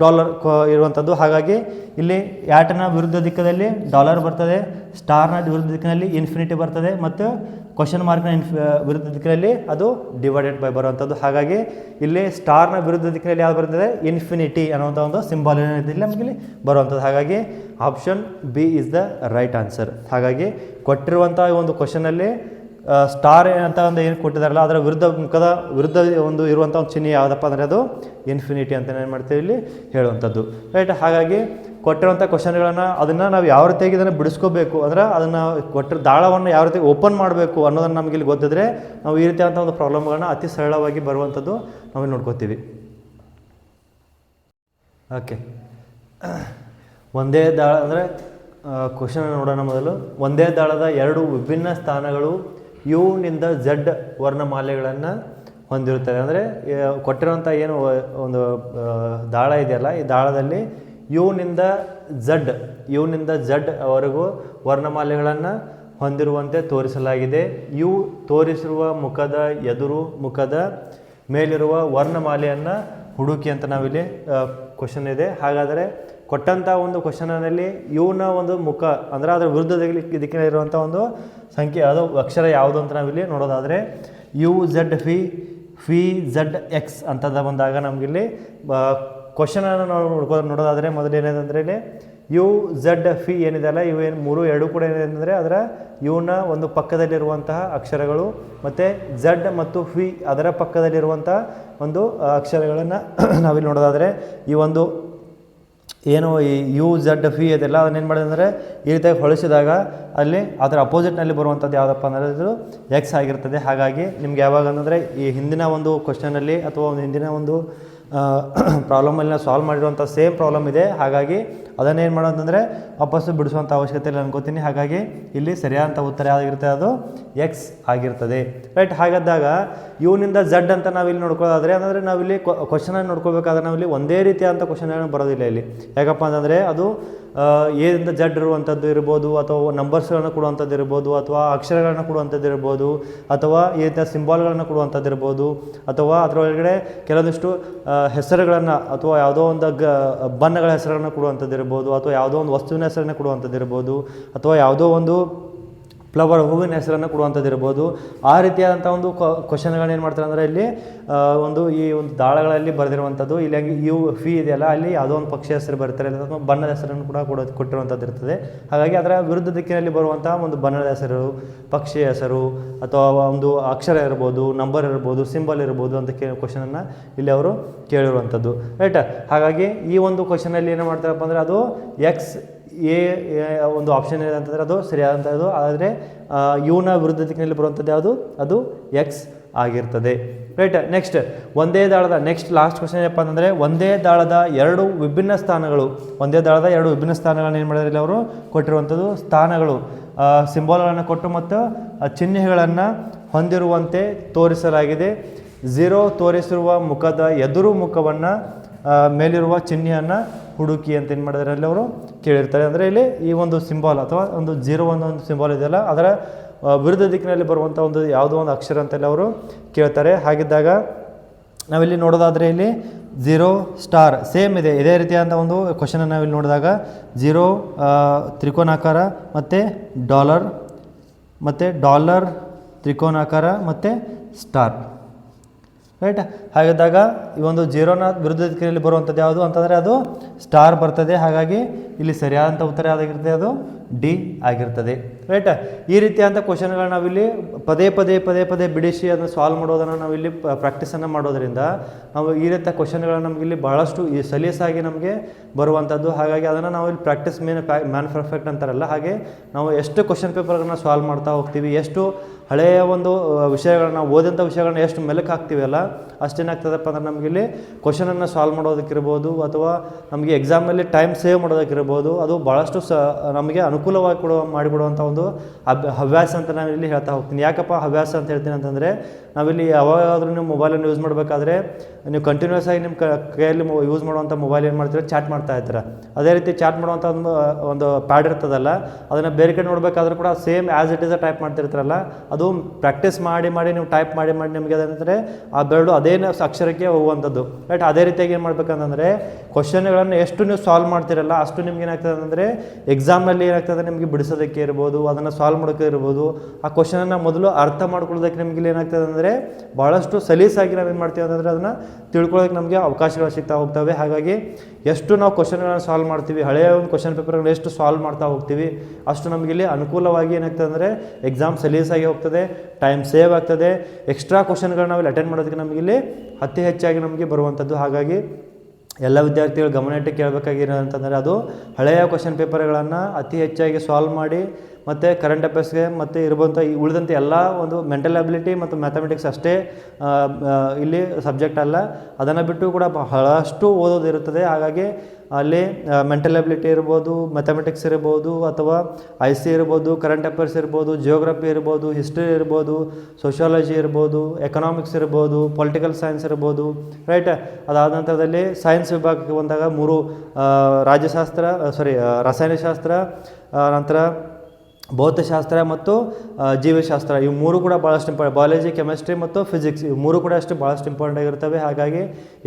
ಡಾಲರ್ ಇರುವಂಥದ್ದು. ಹಾಗಾಗಿ ಇಲ್ಲಿ ಆ್ಯಟ್ನ ವಿರುದ್ಧ ದಿಕ್ಕದಲ್ಲಿ ಡಾಲರ್ ಬರ್ತದೆ, ಸ್ಟಾರ್ನ ವಿರುದ್ಧ ದಿಕ್ಕಿನಲ್ಲಿ ಇನ್ಫಿನಿಟಿ ಬರ್ತದೆ, ಮತ್ತು ಕ್ವಶನ್ ಮಾರ್ಕ್ನ ವಿರುದ್ಧ ದಿಕ್ಕಿನಲ್ಲಿ ಅದು ಡಿವೈಡೆಡ್ ಬೈ ಬರುವಂಥದ್ದು. ಹಾಗಾಗಿ ಇಲ್ಲಿ ಸ್ಟಾರ್ನ ವಿರುದ್ಧ ದಿಕ್ಕಿನಲ್ಲಿ ಯಾವುದು ಬರ್ತದೆ ಇನ್ಫಿನಿಟಿ ಅನ್ನುವಂಥ ಒಂದು ಸಿಂಬಾಲ್ ಏನಿದೆ ನಮಗೆ ಇಲ್ಲಿ ಬರುವಂಥದ್ದು. ಹಾಗಾಗಿ option B is the right answer. ಹಾಗಾಗಿ ಕೊಟ್ಟಿರುವಂಥ ಒಂದು ಕ್ವಶನಲ್ಲಿ ಸ್ಟಾರ್ ಅಂತ ಒಂದು ಏನು ಕೊಟ್ಟಿದ್ದಾರಲ್ಲ ಅದರ ವಿರುದ್ಧ ಒಂದು ಇರುವಂಥ ಒಂದು ಚಿಹ್ನೆ ಯಾವುದಪ್ಪ ಅಂದರೆ ಅದು ಇನ್ಫಿನಿಟಿ ಅಂತ ಏನು ಮಾಡ್ತೀವಿ ಇಲ್ಲಿ ಹೇಳುವಂಥದ್ದು. ರೈಟ್. ಹಾಗಾಗಿ ಕೊಟ್ಟಿರುವಂಥ ಕ್ವಶನ್ಗಳನ್ನು ಅದನ್ನು ನಾವು ಯಾವ ರೀತಿಯಾಗಿ ಇದನ್ನು ಬಿಡಿಸ್ಕೋಬೇಕು ಅಂದರೆ ಅದನ್ನು ಕೊಟ್ಟಿರೋ ದಾಳವನ್ನು ಯಾವ ರೀತಿ ಓಪನ್ ಮಾಡಬೇಕು ಅನ್ನೋದನ್ನು ನಮಗೆ ಇಲ್ಲಿ ಗೊತ್ತಿದ್ರೆ ನಾವು ಈ ರೀತಿಯಾದಂಥ ಒಂದು ಪ್ರಾಬ್ಲಮ್ಗಳನ್ನ ಅತಿ ಸರಳವಾಗಿ ಬರುವಂಥದ್ದು ನಾವು ನೋಡ್ಕೋತೀವಿ. ಓಕೆ. ಒಂದೇ ದಾಳ ಅಂದರೆ ಕ್ವಶನ್ ನೋಡೋಣ ಮೊದಲು. ಒಂದೇ ದಾಳದ 2 ವಿಭಿನ್ನ ಸ್ಥಾನಗಳು ಯುನಿಂದ ಝಡ್ ವರ್ಣಮಾಲೆಗಳನ್ನು ಹೊಂದಿರುತ್ತದೆ. ಅಂದರೆ ಕೊಟ್ಟಿರುವಂಥ ಏನು ಒಂದು ದಾಳ ಇದೆಯಲ್ಲ, ಈ ದಾಳದಲ್ಲಿ ಯುನಿಂದ ಝಡ್ ಅವರೆಗೂ ವರ್ಣಮಾಲೆಗಳನ್ನು ಹೊಂದಿರುವಂತೆ ತೋರಿಸಲಾಗಿದೆ. ಯು ತೋರಿಸಿರುವ ಮುಖದ ಎದುರು ಮುಖದ ಮೇಲಿರುವ ವರ್ಣಮಾಲೆಯನ್ನು ಹುಡುಕಿ ಅಂತ ನಾವಿಲ್ಲಿ ಕ್ವಶನ್ ಇದೆ. ಹಾಗಾದರೆ ಕೊಟ್ಟಂಥ ಒಂದು ಕ್ವಶನಲ್ಲಿ ಯುನ ಒಂದು ಮುಖ ಅಂದರೆ ಅದರ ವಿರುದ್ಧ ದಿಕ್ಕಿನಲ್ಲಿರುವಂಥ ಒಂದು ಸಂಖ್ಯೆ ಅದು ಅಕ್ಷರ ಯಾವುದು ಅಂತ ನಾವಿಲ್ಲಿ ನೋಡೋದಾದರೆ UZ ಫಿ ZX ಅಂತಂದ ಬಂದಾಗ ನಮಗಿಲ್ಲಿ ಕ್ವಶನನ್ನು ನೋಡೋದಾದರೆ ಮೊದಲು ಏನೇನಂದರೆ ಇಲ್ಲಿ ಯು ಝಡ್ ಫಿ ಏನಿದೆಯಲ್ಲ ಇವೇನು ಎರಡು ಕೂಡ ಏನೆಂದರೆ ಅದರ ಯುನ ಒಂದು ಪಕ್ಕದಲ್ಲಿರುವಂತಹ ಅಕ್ಷರಗಳು ಮತ್ತು ಝಡ್ ಮತ್ತು ಫಿ ಅದರ ಪಕ್ಕದಲ್ಲಿರುವಂತಹ ಒಂದು ಅಕ್ಷರಗಳನ್ನು ನಾವಿಲ್ಲಿ ನೋಡೋದಾದರೆ ಈ ಒಂದು ಏನು ಈ ಯು ಝಡ್ ಫಿ ಅದೆಲ್ಲ ಅದನ್ನೇನು ಮಾಡಿದೆ ಅಂದರೆ ಈ ರೀತಿಯಾಗಿ ಹೊಳಿಸಿದಾಗ ಅಲ್ಲಿ ಅದರ ಅಪೋಸಿಟ್ನಲ್ಲಿ ಬರುವಂಥದ್ದು ಯಾವುದಪ್ಪ ಅಂದರೆ ಅದು ಎಕ್ಸ್ ಆಗಿರ್ತದೆ. ಹಾಗಾಗಿ ನಿಮ್ಗೆ ಯಾವಾಗ ಅಂದರೆ ಈ ಹಿಂದಿನ ಒಂದು ಕ್ವಶನಲ್ಲಿ ಅಥವಾ ಒಂದು ಹಿಂದಿನ ಒಂದು ಪ್ರಾಬ್ಲಮಲ್ಲಿ ನಾವು ಸಾಲ್ವ್ ಮಾಡಿರುವಂಥ ಸೇಮ್ ಪ್ರಾಬ್ಲಮ್ ಇದೆ. ಹಾಗಾಗಿ ಅದನ್ನೇನು ಮಾಡೋದಂದರೆ ವಾಪಸ್ಸು ಬಿಡಿಸುವಂಥ ಅವಶ್ಯಕತೆ ಇಲ್ಲ ಅನ್ಕೋತೀನಿ. ಹಾಗಾಗಿ ಇಲ್ಲಿ ಸರಿಯಾದಂಥ ಉತ್ತರ ಯಾವುದಾಗಿರುತ್ತೆ ಅದು ಎಕ್ಸ್ ಆಗಿರ್ತದೆ. ರೈಟ್. ಹಾಗಾದಾಗ ಯುನಿಂದ ಝಡ್ ಅಂತ ನಾವಿಲ್ಲಿ ನೋಡ್ಕೊಳ್ಳೋದಾದರೆ ಅಂದರೆ ನಾವಿಲ್ಲಿ ಕ್ವಶನನ್ನು ನೋಡ್ಕೊಳ್ಬೇಕಾದ್ರೆ ನಾವಿಲ್ಲಿ ಒಂದೇ ರೀತಿಯಾದಂಥ ಕ್ವಶನ್ಗಳನ್ನು ಬರೋದಿಲ್ಲ ಇಲ್ಲಿ. ಯಾಕಪ್ಪ ಅಂತಂದರೆ ಅದು ಏದಿಂದ ಜಡ್ ಇರುವಂಥದ್ದು ಇರ್ಬೋದು, ಅಥವಾ ನಂಬರ್ಸ್ಗಳನ್ನು ಕೊಡುವಂಥದ್ದು ಇರ್ಬೋದು, ಅಥವಾ ಅಕ್ಷರಗಳನ್ನು ಕೊಡುವಂಥದ್ದು ಇರ್ಬೋದು, ಅಥವಾ ಈ ರೀತಿಯ ಸಿಂಬಾಲ್ಗಳನ್ನು ಕೊಡುವಂಥದ್ದು ಇರ್ಬೋದು, ಅಥವಾ ಅದರೊಳಗಡೆ ಕೆಲವೊಂದಿಷ್ಟು ಹೆಸರುಗಳನ್ನು ಅಥವಾ ಯಾವುದೋ ಒಂದು ಬಣ್ಣಗಳ ಹೆಸರುಗಳನ್ನು ಕೊಡುವಂಥದ್ದು ಇರ್ಬೋದು, ಅಥವಾ ಯಾವುದೋ ಒಂದು ವಸ್ತುವಿನ ಹೆಸರನ್ನು ಕೊಡುವಂಥದ್ದು ಇರ್ಬೋದು, ಅಥವಾ ಯಾವುದೋ ಒಂದು ಫ್ಲವರ್ ಹೂವಿನ ಹೆಸರನ್ನು ಕೊಡುವಂಥದ್ದು ಇರ್ಬೋದು. ಆ ರೀತಿಯಾದಂಥ ಒಂದು ಕ್ವಶನ್ಗಳನ್ನ ಏನು ಮಾಡ್ತಾರೆ ಅಂದರೆ ಇಲ್ಲಿ ಒಂದು ಈ ಒಂದು ದಾಳಗಳಲ್ಲಿ ಬರೆದಿರುವಂಥದ್ದು ಇಲ್ಲಿ ಹಂಗೆ ಯು ಫಿ ಇದೆಯಲ್ಲ ಅಲ್ಲಿ ಯಾವುದೋ ಒಂದು ಪಕ್ಷಿ ಹೆಸರು ಬರ್ತಾರೆ ಅಥವಾ ಬಣ್ಣದ ಹೆಸರನ್ನು ಕೂಡ ಕೊಟ್ಟಿರುವಂಥದ್ದು ಇರ್ತದೆ. ಹಾಗಾಗಿ ಅದರ ವಿರುದ್ಧ ದಿಕ್ಕಿನಲ್ಲಿ ಬರುವಂಥ ಒಂದು ಬಣ್ಣದ ಹೆಸರು, ಪಕ್ಷಿಯ ಹೆಸರು, ಅಥವಾ ಒಂದು ಅಕ್ಷರ ಇರ್ಬೋದು, ನಂಬರ್ ಇರ್ಬೋದು, ಸಿಂಬಲ್ ಇರ್ಬೋದು ಅಂತ ಕ್ವಶನನ್ನು ಇಲ್ಲಿ ಅವರು ಕೇಳಿರುವಂಥದ್ದು. ರೈಟ್. ಹಾಗಾಗಿ ಈ ಒಂದು ಕ್ವಶನಲ್ಲಿ ಏನು ಮಾಡ್ತಾರಪ್ಪ ಅಂದರೆ ಅದು ಎಕ್ಸ್ ಎ ಒಂದು ಆಪ್ಷನ್ ಇದೆ ಅಂತಂದರೆ ಅದು ಸರಿಯಾದಂಥದ್ದು. ಆದರೆ ಯುನ ವಿರುದ್ಧ ದಿಕ್ಕಿನಲ್ಲಿ ಬರುವಂಥದ್ದು ಯಾವುದು ಅದು ಎಕ್ಸ್ ಆಗಿರ್ತದೆ. ರೈಟ್. ನೆಕ್ಸ್ಟ್ ಒಂದೇ ದಾಳದ ಲಾಸ್ಟ್ ಕ್ವಶನ್ ಏನಪ್ಪ ಅಂತಂದರೆ ಒಂದೇ ದಾಳದ ಎರಡು ವಿಭಿನ್ನ ಸ್ಥಾನಗಳನ್ನ ಏನು ಮಾಡಿದ್ರೆ ಅವರು ಕೊಟ್ಟಿರುವಂಥದ್ದು ಸ್ಥಾನಗಳು ಸಿಂಬಾಲ್ಗಳನ್ನು ಕೊಟ್ಟು ಮತ್ತು ಚಿಹ್ನೆಗಳನ್ನು ಹೊಂದಿರುವಂತೆ ತೋರಿಸಲಾಗಿದೆ. 0 ತೋರಿಸಿರುವ ಮುಖದ ಎದುರು ಮುಖವನ್ನು ಮೇಲಿರುವ ಚಿಹ್ನೆಯನ್ನು ಹುಡುಕಿ ಅಂತ ಏನು ಮಾಡಿದರೆ ಅಲ್ಲಿ ಅವರು ಕೇಳಿರ್ತಾರೆ. ಅಂದರೆ ಇಲ್ಲಿ ಈ ಒಂದು ಸಿಂಬಾಲ್ ಅಥವಾ ಒಂದು 0 ಒಂದು ಸಿಂಬಾಲ್ ಇದೆಯಲ್ಲ ಅದರ ವಿರುದ್ಧ ದಿಕ್ಕಿನಲ್ಲಿ ಬರುವಂಥ ಒಂದು ಯಾವುದೋ ಒಂದು ಅಕ್ಷರ ಅಂತೇಳಿ ಅವರು ಕೇಳ್ತಾರೆ. ಹಾಗಿದ್ದಾಗ ನಾವಿಲ್ಲಿ ನೋಡೋದಾದರೆ ಇಲ್ಲಿ 0 ಸ್ಟಾರ್ ಸೇಮ್ ಇದೆ. ಇದೇ ರೀತಿಯಾದಂಥ ಒಂದು ಕ್ವಶನನ್ನು ನಾವಿಲ್ಲಿ ನೋಡಿದಾಗ 0 ತ್ರಿಕೋನಾಕಾರ ಮತ್ತು ಡಾಲರ್ ತ್ರಿಕೋನಾಕಾರ ಮತ್ತು ಸ್ಟಾರ್. ರೈಟ್. ಹಾಗಿದ್ದಾಗ ಈ ಒಂದು 0ನ ವಿರುದ್ಧ ದಿಕ್ಕಿನಲ್ಲಿ ಬರುವಂಥದ್ದು ಯಾವುದು ಅಂತಂದರೆ ಅದು ಸ್ಟಾರ್ ಬರ್ತದೆ. ಹಾಗಾಗಿ ಇಲ್ಲಿ ಸರಿಯಾದಂಥ ಉತ್ತರ ಯಾವುದಾಗಿರ್ತದೆ ಅದು ಡಿ ಆಗಿರ್ತದೆ. ರೈಟ್. ಈ ರೀತಿಯಾದಂಥ ಕ್ವಶನ್ಗಳನ್ನ ನಾವಿಲ್ಲಿ ಪದೇ ಪದೇ ಬಿಡಿಸಿ ಅದನ್ನು ಸಾಲ್ವ್ ಮಾಡೋದನ್ನು ನಾವಿಲ್ಲಿ ಪ್ರಾಕ್ಟೀಸನ್ನು ಮಾಡೋದರಿಂದ ನಾವು ಈ ರೀತಿಯ ಕ್ವಶನ್ಗಳನ್ನ ನಮಗಿಲ್ಲಿ ಭಾಳಷ್ಟು ಈ ಸಲೀಸಾಗಿ ನಮಗೆ ಬರುವಂಥದ್ದು. ಹಾಗಾಗಿ ಅದನ್ನು ನಾವು ಇಲ್ಲಿ ಪ್ರಾಕ್ಟೀಸ್ ಮ್ಯಾನ್ ಪರ್ಫೆಕ್ಟ್ ಅಂತಾರಲ್ಲ ಹಾಗೆ ನಾವು ಎಷ್ಟು ಕ್ವಶನ್ ಪೇಪರ್ಗಳನ್ನ ಸಾಲ್ವ್ ಮಾಡ್ತಾ ಹೋಗ್ತೀವಿ, ಎಷ್ಟು ಹಳೆಯ ಒಂದು ವಿಷಯಗಳನ್ನ ಓದಂಥ ವಿಷಯಗಳನ್ನ ಎಷ್ಟು ಮೆಲುಕು ಹಾಕ್ತೀವಲ್ಲ ಅಷ್ಟೇನಾಗ್ತದಪ್ಪ ಅಂದ್ರೆ ನಮಗಿಲ್ಲಿ ಕ್ವಶನನ್ನು ಸಾಲ್ವ್ ಮಾಡೋದಕ್ಕಿರ್ಬೋದು ಅಥವಾ ನಮಗೆ ಎಕ್ಸಾಮಲ್ಲಿ ಟೈಮ್ ಸೇವ್ ಮಾಡೋದಕ್ಕಿರ್ಬೋದು ಅದು ಭಾಳಷ್ಟು ನಮಗೆ ಅನುಕೂಲವಾಗಿ ಮಾಡಿಕೊಡುವಂಥ ಒಂದು ಹವ್ಯಾಸ ಅಂತ ನಾವಿಲ್ಲಿ ಹೇಳ್ತಾ ಹೋಗ್ತೀನಿ. ಯಾಕಪ್ಪ ಹವ್ಯಾಸ ಅಂತ ಹೇಳ್ತೀನಿ ಅಂತಂದರೆ ನಾವಿಲ್ಲಿ ಯಾವಾಗಾದರೂ ನೀವು ಮೊಬೈಲನ್ನು ಯೂಸ್ ಮಾಡಬೇಕಾದ್ರೆ ನೀವು ಕಂಟಿನ್ಯೂಸ್ ಆಗಿ ನಿಮ್ಮ ಕೈಯಲ್ಲಿ ಯೂಸ್ ಮಾಡುವಂಥ ಮೊಬೈಲ್ ಏನು ಮಾಡ್ತೀರ ಚಾಟ್ ಮಾಡ್ತಾ ಇರ್ತೀರ. ಅದೇ ರೀತಿ ಚಾಟ್ ಮಾಡುವಂಥ ಒಂದು ಪ್ಯಾಡ್ ಇರ್ತದಲ್ಲ ಅದನ್ನು ಬೇರೆ ಕಡೆ ನೋಡಬೇಕಾದ್ರೂ ಕೂಡ same as it is type ಮಾಡ್ತಿರ್ತಾರಲ್ಲ ಅದು ಪ್ರಾಕ್ಟೀಸ್ ಮಾಡಿ ನೀವು ಟೈಪ್ ಮಾಡಿ ನಿಮಗೆ ಅದೇನಂದರೆ ಆ ಬೆರಳು ಅದೇ ಅಕ್ಷರಕ್ಕೆ ಹೋಗುವಂಥದ್ದು. ರೈಟ್. ಅದೇ ರೀತಿಯಾಗಿ ಏನು ಮಾಡ್ಬೇಕಂತಂದರೆ ಕ್ವಶನ್ಗಳನ್ನು ಎಷ್ಟು ನೀವು ಸಾಲ್ವ್ ಮಾಡ್ತಿರಲ್ಲ ಅಷ್ಟು ನಿಮ್ಗೆ ಏನಾಗ್ತದೆ ಅಂದರೆ ಎಕ್ಸಾಮ್ನಲ್ಲಿ ಏನಾಗ್ತದೆ ನಿಮಗೆ ಬಿಡಿಸೋದಕ್ಕೆ ಇರ್ಬೋದು, ಅದನ್ನು ಸಾಲ್ವ್ ಮಾಡೋಕ್ಕೆ ಇರ್ಬೋದು, ಆ ಕ್ವಶನನ್ನು ಮೊದಲು ಅರ್ಥ ಮಾಡ್ಕೊಳ್ಳೋದಕ್ಕೆ ನಿಮಗೆ ಇಲ್ಲಿ ಏನಾಗ್ತದೆ ಅಂದರೆ ಭಾಳಷ್ಟು ಸಲೀಸಾಗಿ ನಾವೇನು ಮಾಡ್ತೀವಿ ಅಂತಂದರೆ ಅದನ್ನು ತಿಳ್ಕೊಳ್ಳೋಕೆ ನಮಗೆ ಅವಕಾಶಗಳು ಸಿಗ್ತಾ ಹೋಗ್ತವೆ. ಹಾಗಾಗಿ ಎಷ್ಟು ನಾವು ಕ್ವಶನ್ಗಳನ್ನು ಸಾಲ್ವ್ ಮಾಡ್ತೀವಿ, ಹಳೆಯ ಒಂದು ಕ್ವಶನ್ ಪೇಪರ್ಗಳನ್ನ ಎಷ್ಟು ಸಾಲ್ವ್ ಮಾಡ್ತಾ ಹೋಗ್ತೀವಿ ಅಷ್ಟು ನಮಗಿಲ್ಲಿ ಅನುಕೂಲವಾಗಿ ಏನಾಗ್ತದೆ ಅಂದರೆ ಎಕ್ಸಾಮ್ ಸಲೀಸಾಗಿ ಹೋಗ್ತದೆ, ಟೈಮ್ ಸೇವ್ ಆಗ್ತದೆ, ಎಕ್ಸ್ಟ್ರಾ ಕ್ವಶನ್ಗಳನ್ನ ನಾವಿಲ್ಲಿ ಅಟೆಂಡ್ ಮಾಡೋದಕ್ಕೆ ನಮಗಿಲ್ಲಿ ಅತಿ ಹೆಚ್ಚಾಗಿ ನಮಗೆ ಬರುವಂಥದ್ದು. ಹಾಗಾಗಿ ಎಲ್ಲ ವಿದ್ಯಾರ್ಥಿಗಳು ಗಮನ ಇಟ್ಟು ಕೇಳಬೇಕಾಗಿರೋ ಅಂತಂದರೆ ಅದು ಹಳೆಯ ಕ್ವಶನ್ ಪೇಪರ್ಗಳನ್ನು ಅತಿ ಹೆಚ್ಚಾಗಿ ಸಾಲ್ವ್ ಮಾಡಿ ಮತ್ತು ಕರೆಂಟ್ ಅಫೇರ್ಸ್ಗೆ ಮತ್ತು ಇರುವಂಥ ಉಳಿದಂಥ ಎಲ್ಲ ಒಂದು ಮೆಂಟಲ್ ಅಬಿಲಿಟಿ ಮತ್ತು ಮ್ಯಾಥಮೆಟಿಕ್ಸ್ ಅಷ್ಟೇ ಇಲ್ಲಿ ಸಬ್ಜೆಕ್ಟ್ ಅಲ್ಲ, ಅದನ್ನು ಬಿಟ್ಟು ಕೂಡ ಬಹಳಷ್ಟು ಓದೋದು ಇರುತ್ತದೆ. ಹಾಗಾಗಿ ಅಲ್ಲಿ ಮೆಂಟಲ್ ಅಬಿಲಿಟಿ ಇರ್ಬೋದು, ಮ್ಯಾಥಮೆಟಿಕ್ಸ್ ಇರ್ಬೋದು, ಅಥವಾ IC ಇರ್ಬೋದು, ಕರೆಂಟ್ ಅಫೇರ್ಸ್ ಇರ್ಬೋದು, ಜಿಯೋಗ್ರಫಿ ಇರ್ಬೋದು, ಹಿಸ್ಟ್ರಿ ಇರ್ಬೋದು, ಸೋಷಿಯಾಲಜಿ ಇರ್ಬೋದು, ಎಕನಾಮಿಕ್ಸ್ ಇರ್ಬೋದು, ಪೊಲಿಟಿಕಲ್ ಸೈನ್ಸ್ ಇರ್ಬೋದು. ರೈಟ್. ಅದಾದ ನಂತರದಲ್ಲಿ ಸೈನ್ಸ್ ವಿಭಾಗಕ್ಕೆ ಬಂದಾಗ 3 ರಾಸಾಯನಶಾಸ್ತ್ರ, ನಂತರ ಭೌತಶಾಸ್ತ್ರ ಮತ್ತು ಜೀವಶಾಸ್ತ್ರ ಇವು 3 ಕೂಡ ಭಾಳಷ್ಟು ಇಂಪಾರ್ಟೆಂಟ್. ಬಯಾಲಜಿ, ಕೆಮಿಸ್ಟ್ರಿ ಮತ್ತು ಫಿಸಿಕ್ಸ್ ಇವು 3 ಕೂಡ ಅಷ್ಟು ಭಾಳಷ್ಟು ಇಂಪಾರ್ಟೆಂಟ್ ಆಗಿರ್ತವೆ. ಹಾಗಾಗಿ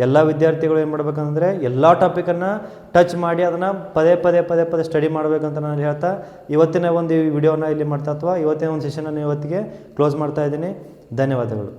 ಎಲ್ಲ ವಿದ್ಯಾರ್ಥಿಗಳು ಏನು ಮಾಡಬೇಕಂದ್ರೆ ಎಲ್ಲ ಟಾಪಿಕನ್ನು ಟಚ್ ಮಾಡಿ ಅದನ್ನು ಪದೇ ಸ್ಟಡಿ ಮಾಡಬೇಕಂತ ನಾನು ಹೇಳ್ತಾ ಇವತ್ತಿನ ಒಂದು ವಿಡಿಯೋನ ಇಲ್ಲಿ ಮಾಡ್ತಾ ಅಥವಾ ಇವತ್ತಿನ ಒಂದು ಸೆಷನನ್ನು ಇವತ್ತಿಗೆ ಕ್ಲೋಸ್ ಮಾಡ್ತಾ ಇದ್ದೀನಿ. ಧನ್ಯವಾದಗಳು.